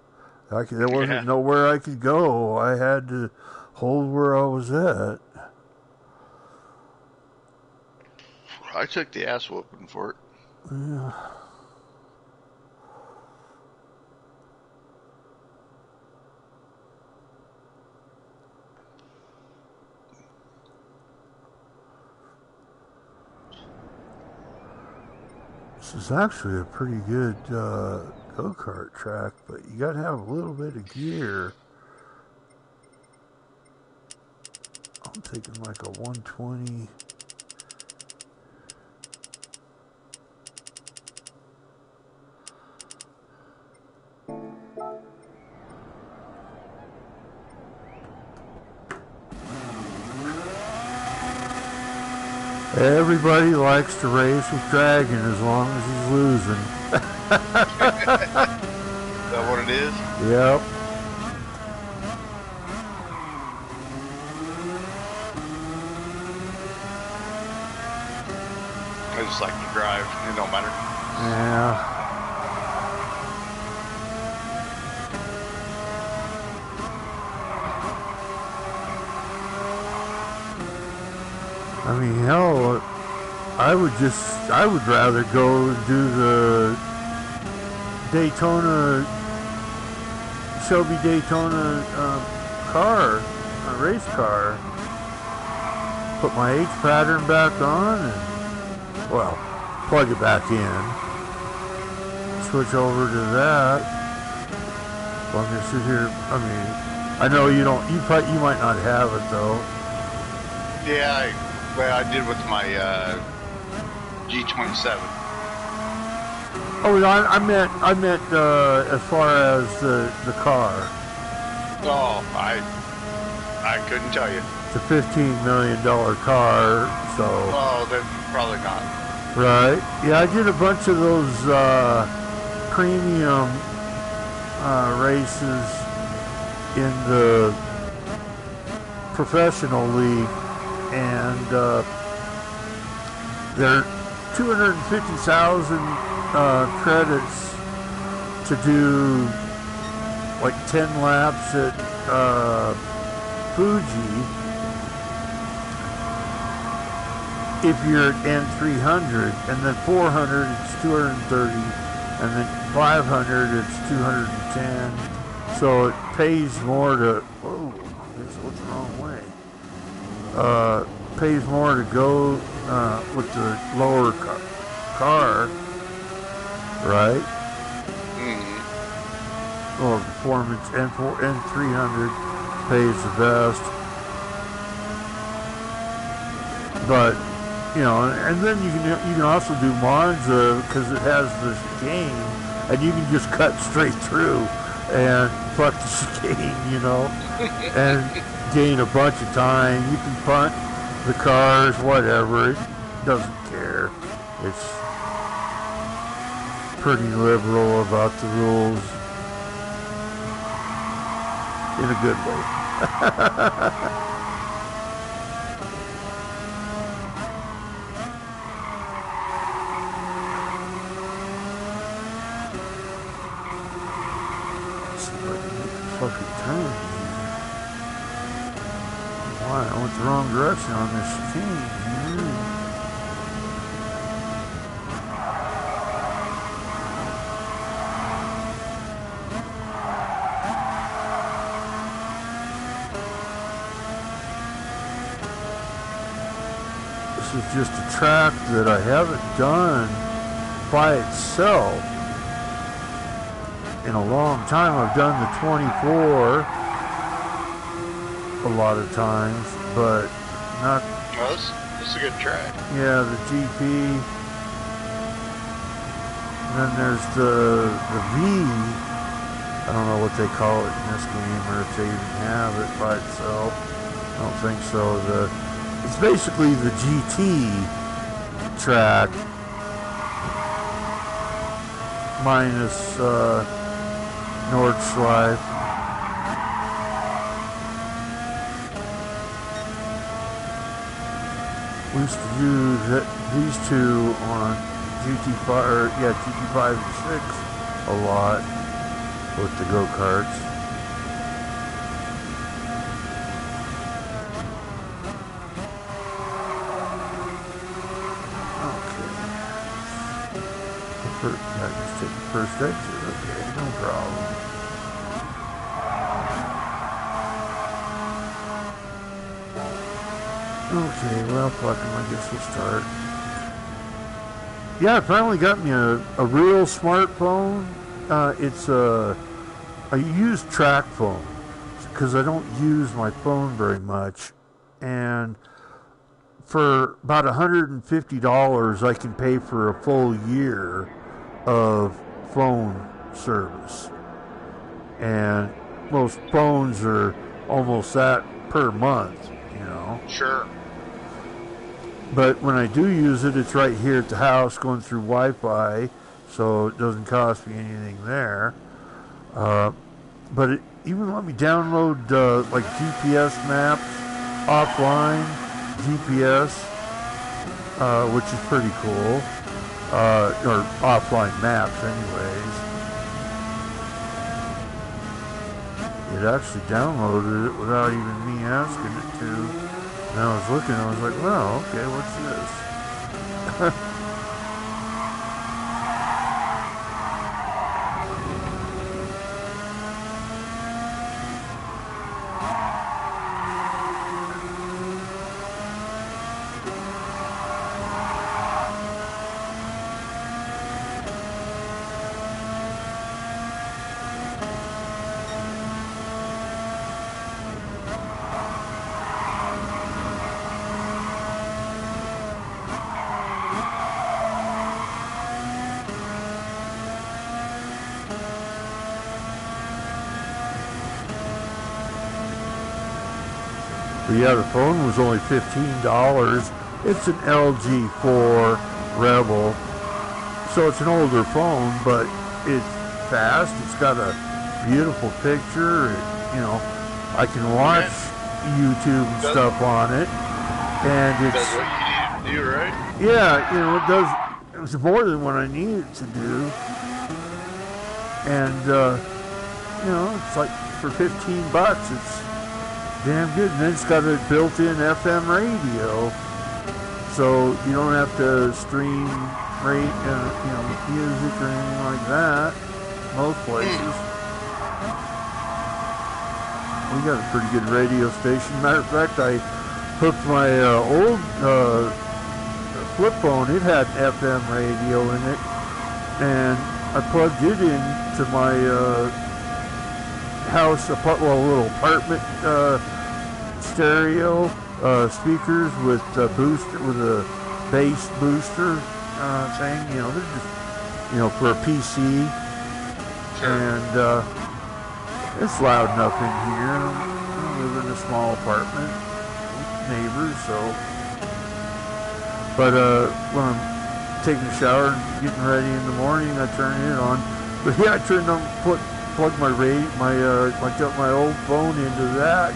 There wasn't nowhere I could go. I had to hold where I was at. I took the ass whooping for it. Yeah. This is actually a pretty good go-kart track, but you got to have a little bit of gear. thinking like a 120. Everybody likes to race with Dragon as long as he's losing. Is that what it is? Yep. I just like to drive. It don't matter. Yeah. I mean, hell, I would rather go and do the Daytona, Shelby Daytona race car. Put my H pattern back on and, well, plug it back in. Switch over to that. So I'm gonna sit here. I mean, I know you don't. You might not have it though. Yeah, well, I did with my G27. Oh, I meant as far as the car. Oh, I couldn't tell you. It's a $15 million car, so. Oh, then probably not. Right. Yeah, I did a bunch of those premium races in the professional league, and they're 250,000 credits to do like 10 laps at Fuji. If you're at N300, and then 400 it's 230, and then 500 it's 210. So it pays more to. Whoa, what's the wrong way? Pays more to go with the lower car, right? Mm-hmm. Or performance N300 pays the best, but. You know, and then you can also do Monza because it has the chicane, and you can just cut straight through and fuck the chicane, you know, and gain a bunch of time. You can punt the cars, whatever. It doesn't care. It's pretty liberal about the rules in a good way. I went the wrong direction on this chicane. This is just a track that I haven't done by itself in a long time. I've done the 24 a lot of times, but not. Well, this is a good track. Yeah, the GP. And then there's the V. I don't know what they call it in this game, or if they even have it by itself. I don't think so. It's basically the GT track minus Nordschleife. We used to do these two on GT5 and 6 a lot with the go-karts. Okay. I just take the first exit. Okay, no problem. Okay, well, fuck him, I guess we'll start. Yeah, I finally got me a real smartphone. It's a used track phone, because I don't use my phone very much. and for about $150, I can pay for a full year of phone service. And most phones are almost that per month, you know. Sure. But when I do use it, it's right here at the house going through Wi-Fi, so it doesn't cost me anything there. But it even let me download like GPS maps, offline GPS, which is pretty cool, or offline maps anyways. It actually downloaded it without even me asking it to. And I was looking, I was like, well, okay, what's this? But yeah, the phone was only $15. It's an LG 4 Rebel. So it's an older phone, but it's fast. It's got a beautiful picture. You know, I can watch YouTube and stuff on it. And it's... That's what you need to do, right? Yeah, you know, it does... It was more than what I needed to do. And, you know, it's like for $15, it's damn good. And then it's got a built-in FM radio, so you don't have to stream music or anything like that. Most places. We got a pretty good radio station. Matter of fact, I hooked my old flip phone. It had FM radio in it, and I plugged it into my house, a little apartment stereo speakers with a bass booster thing. You know, they're just, you know, for a PC. Sure. And it's loud enough in here. I live in a small apartment with neighbors, so. But when I'm taking a shower and getting ready in the morning, I turn it on. But yeah, I turned on, plug my old phone into that.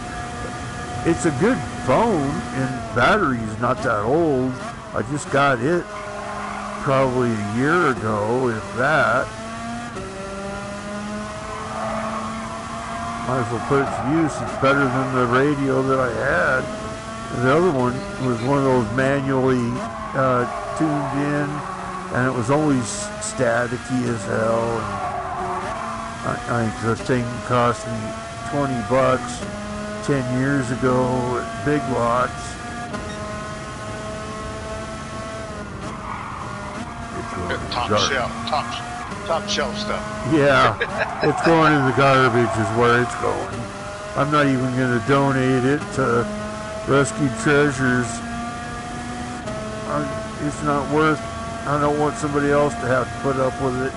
It's a good phone, and battery is not that old. I just got it probably a year ago, if that. Might as well put it to use. It's better than the radio that I had. The other one was one of those manually tuned in, and it was always staticky as hell. And I think the thing cost me $20 10 years ago at Big Lots. Top shelf stuff. Yeah, it's going in the garbage is where it's going. I'm not even going to donate it to Rescued Treasures. It's not worth. I don't want somebody else to have to put up with it.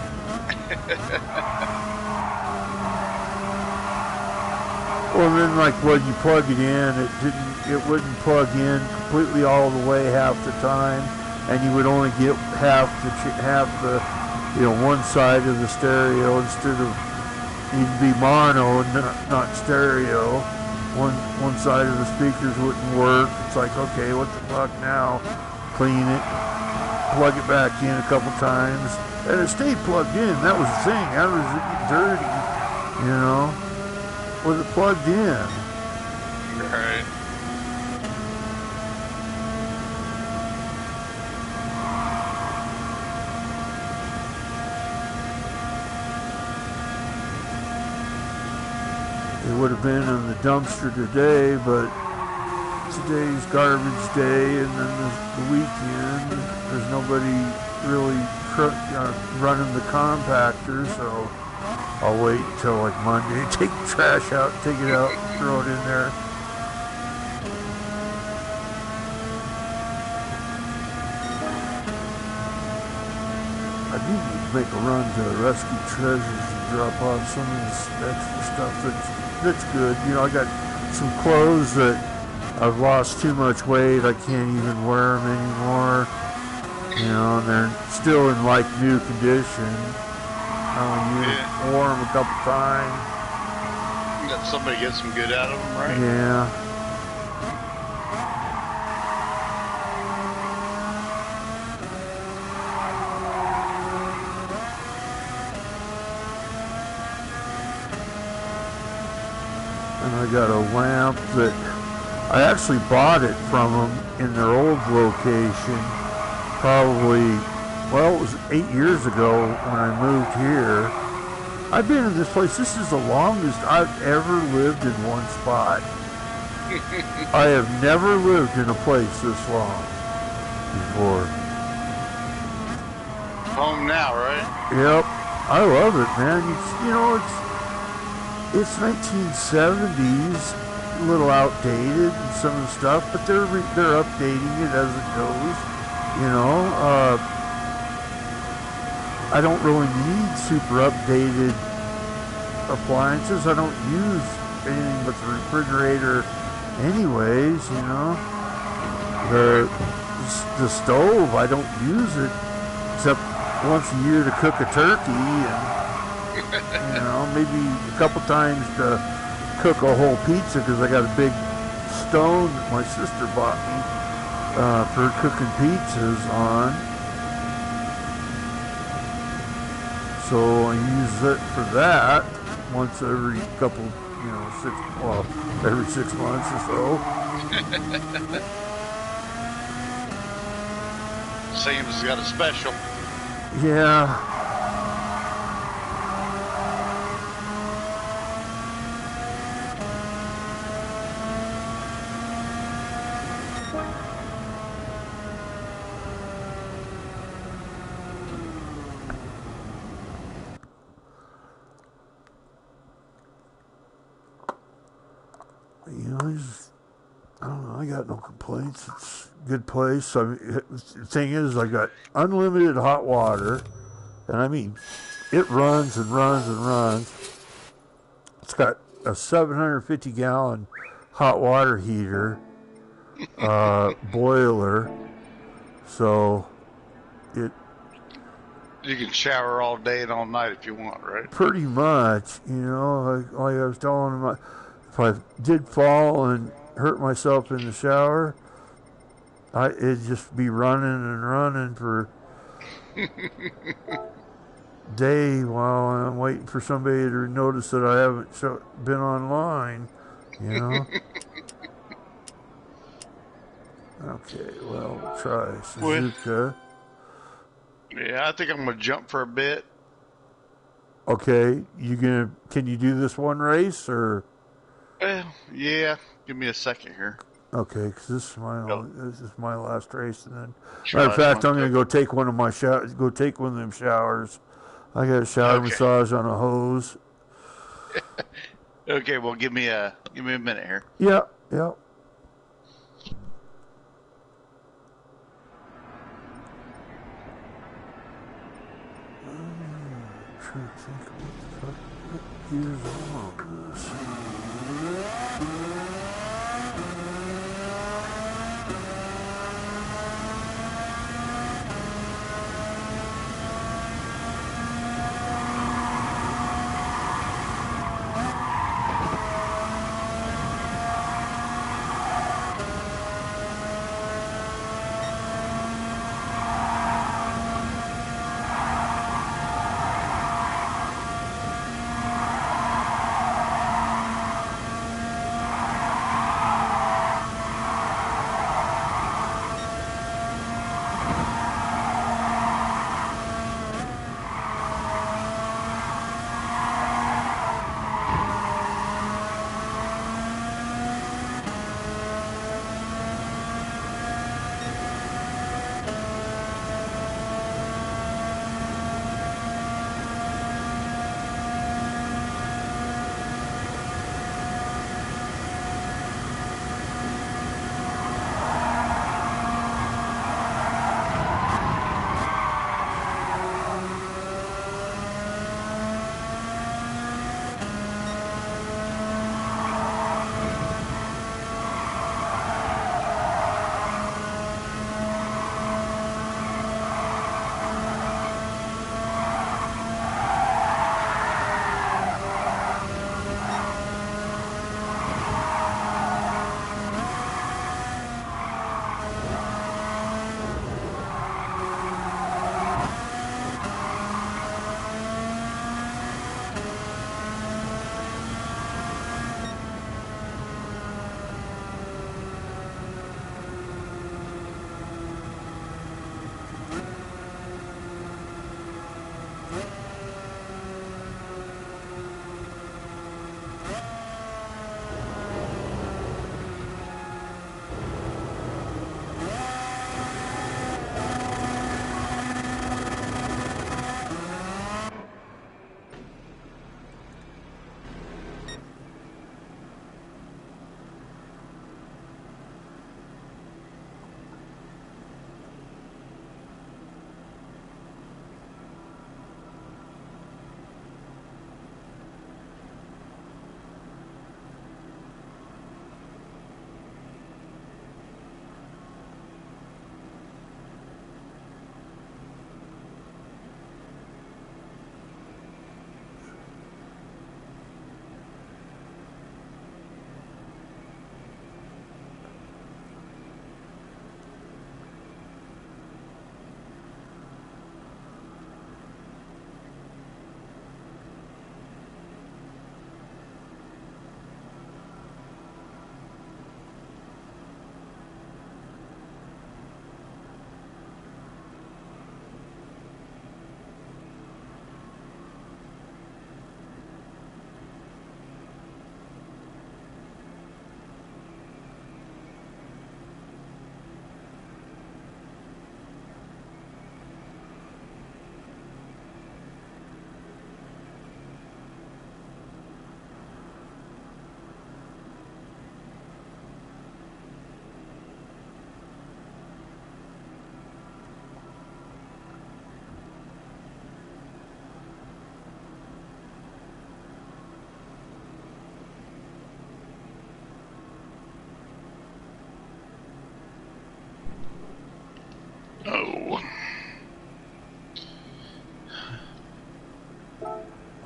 Well, then, like when you plug it in, it wouldn't plug in completely all the way half the time, and you would only get half the one side of the stereo instead of you'd be mono and not stereo. One side of the speakers wouldn't work. It's like, okay, what the fuck now? Clean it, plug it back in a couple times, and it stayed plugged in. That was the thing. How does it get dirty? You know, with it plugged in. Right. It would have been in the dumpster today, but today's garbage day, and then the weekend, there's nobody really running the compactor, so I'll wait until like Monday, take the trash out, take it out, throw it in there. I do need to make a run to Rescue Treasures and drop off some of this extra stuff that's good. You know, I got some clothes that I've lost too much weight. I can't even wear them anymore. You know, and they're still in like new condition. I only wore them a couple times. You got somebody get some good out of them, right? Yeah. And I got a lamp that I actually bought it from them in their old location. Probably, well, it was 8 years ago when I moved here. I've been in this place. This is the longest I've ever lived in one spot. I have never lived in a place this long before. Home now, right? Yep. I love it, man. You know, it's 1970s, a little outdated and some of the stuff, but they're updating it as it goes. You know, I don't really need super updated appliances. I don't use anything but the refrigerator anyways, you know. The stove, I don't use it except once a year to cook a turkey and, you know, maybe a couple times to cook a whole pizza because I got a big stone that my sister bought me for cooking pizzas on. So I use it for that once every couple, you know, every 6 months or so. Sam's got a special. Yeah. You know, I don't know, I got no complaints. It's a good place. I mean, the thing is, I got unlimited hot water, and I mean, it runs and runs and runs. It's got a 750-gallon hot water heater, boiler, so it... You can shower all day and all night if you want, right? Pretty much, you know, like I was telling him, if I did fall and hurt myself in the shower, it'd just be running and running for day while I'm waiting for somebody to notice that I haven't been online, you know. Okay, well, we'll try Suzuka. Yeah, I think I'm gonna jump for a bit. Okay, can you do this one race or? Yeah, give me a second here. Okay, because this is my last race, and then matter of fact, I'm gonna go take one of them showers. I got a shower massage on a hose. Okay, well, give me a minute here. Yeah. I'm trying to think what years on this.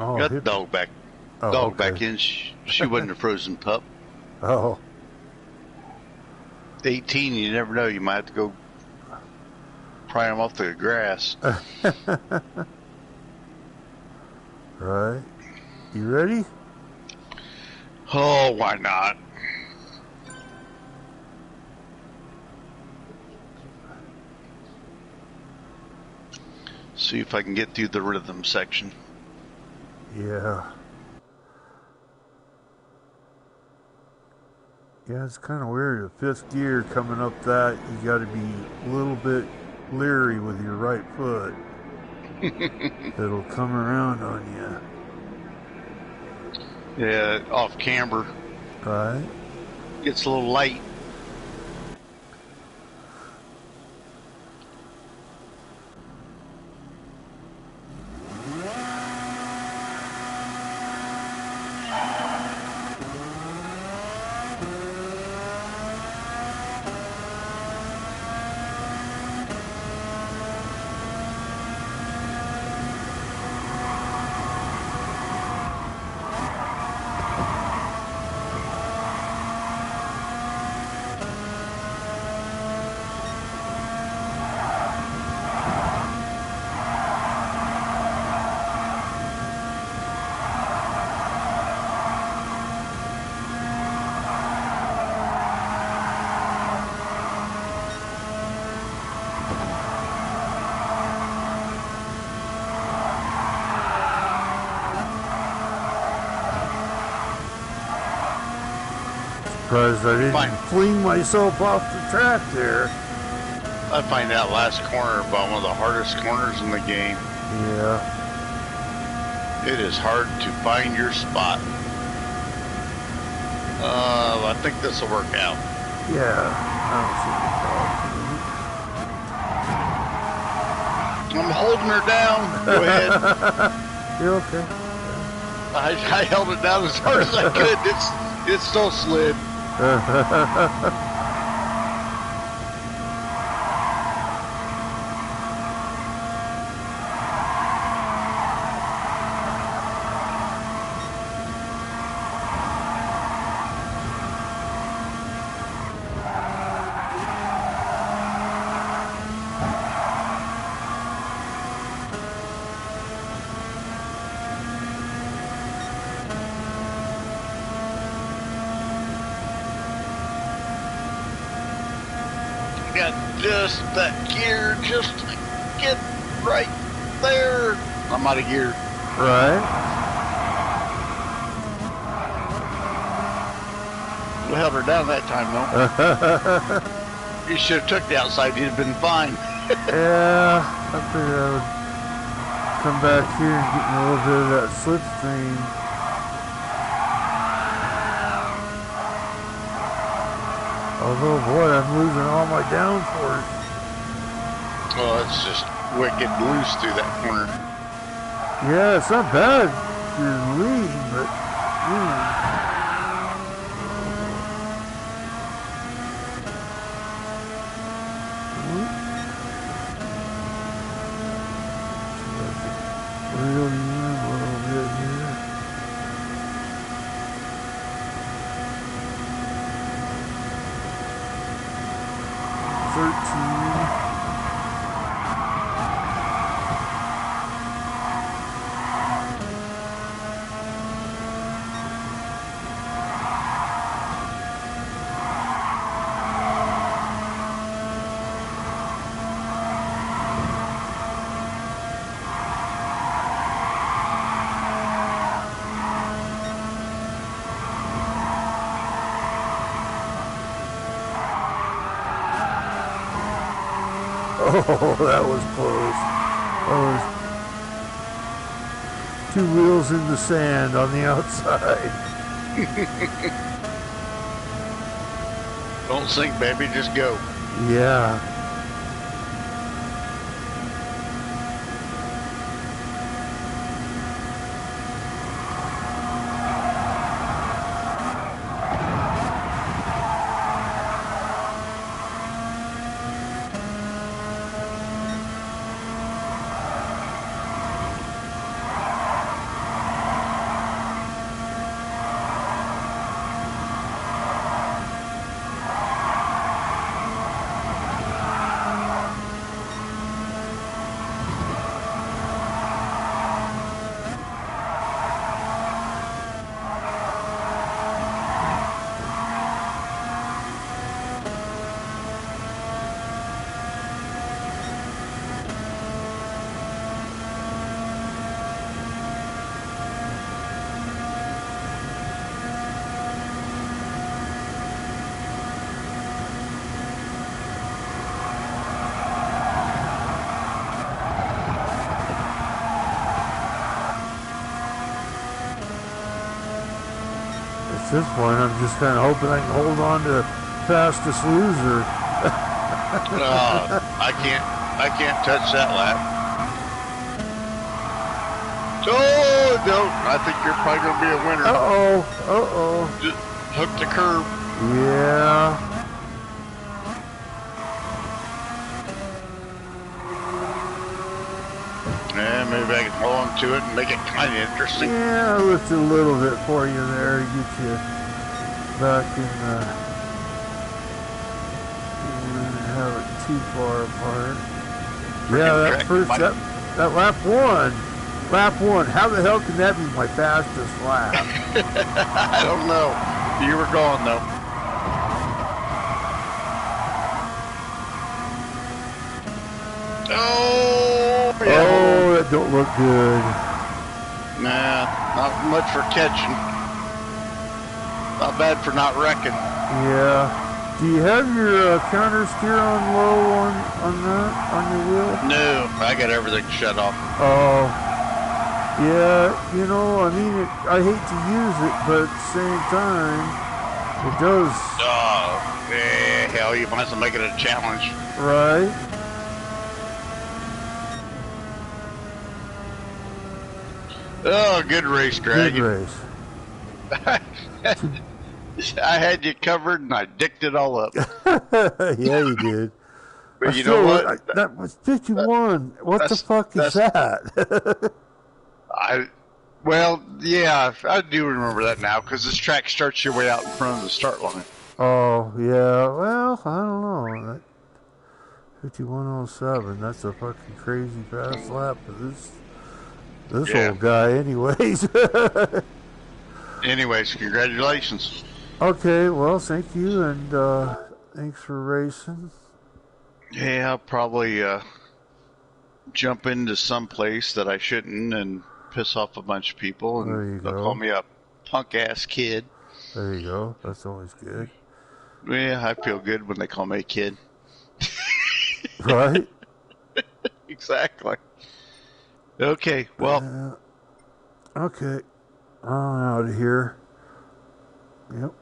Oh, got the dog back. Oh, dog okay. back in. She wasn't a frozen pup. Oh. 18, you never know. You might have to go pry him off the grass. Right. You ready? Oh, why not? See if I can get through the rhythm section. Yeah. Yeah, it's kind of weird. The fifth gear coming up that, you got to be a little bit leery with your right foot. It'll come around on you. Yeah, off camber. Right. Gets a little light. Surprised I didn't fling myself off the track there. I find that last corner about one of the hardest corners in the game. Yeah. It is hard to find your spot. I think this will work out. Yeah. I don't see I'm holding her down. Go ahead. You're okay. I held it down as hard as I could. It still slid. Got just that gear just to get right there. I'm out of gear. Right. We held her down that time, though. You should have took the outside. You'd have been fine. Yeah, I figured I would come back here and get me a little bit of that slipstream. Although, boy, I'm losing all my downforce. Oh, it's just wicked loose through that corner. Yeah, it's not bad to lead, but... Real in a little bit here. Oh, that was close. That was 2 wheels in the sand on the outside. Don't sink, baby. Just go. Yeah. this point, I'm just kind of hoping I can hold on to fastest loser. I can't touch that lap. Oh, no, I think you're probably going to be a winner. Just hook the curb. Yeah. Yeah, maybe I can hold on to it and make it kind of interesting. Yeah, I lifted a little bit for you there to get you back in the... You wouldn't have it too far apart. Yeah, that lap one. Lap one. How the hell can that be my fastest lap? I don't know. You were gone, though. Oh, yeah. Oh, that don't look good. Nah, not much for catching. Not bad for not wrecking. Yeah. Do you have your counter steer on low on your wheel? No, I got everything shut off. Oh. Yeah, you know, I mean, I hate to use it, but at the same time, it does. Oh, yeah, hell, you might as well make it a challenge. Right. Oh, good race, Dragon. Good race. I had you covered and I dicked it all up. Yeah, you did. But you know what? That was 51. What the fuck is that? Well, yeah, I do remember that now because this track starts your way out in front of the start line. Oh, yeah. Well, I don't know. 51.07. That's a fucking crazy fast lap for this old guy, anyways. Anyways, congratulations. Okay, well, thank you, and thanks for racing. Yeah, I'll probably jump into some place that I shouldn't and piss off a bunch of people, and they'll call me a punk-ass kid. There you go. That's always good. Yeah, I feel good when they call me a kid. Right? Exactly. Okay, well. Okay. I'm out of here. Yep.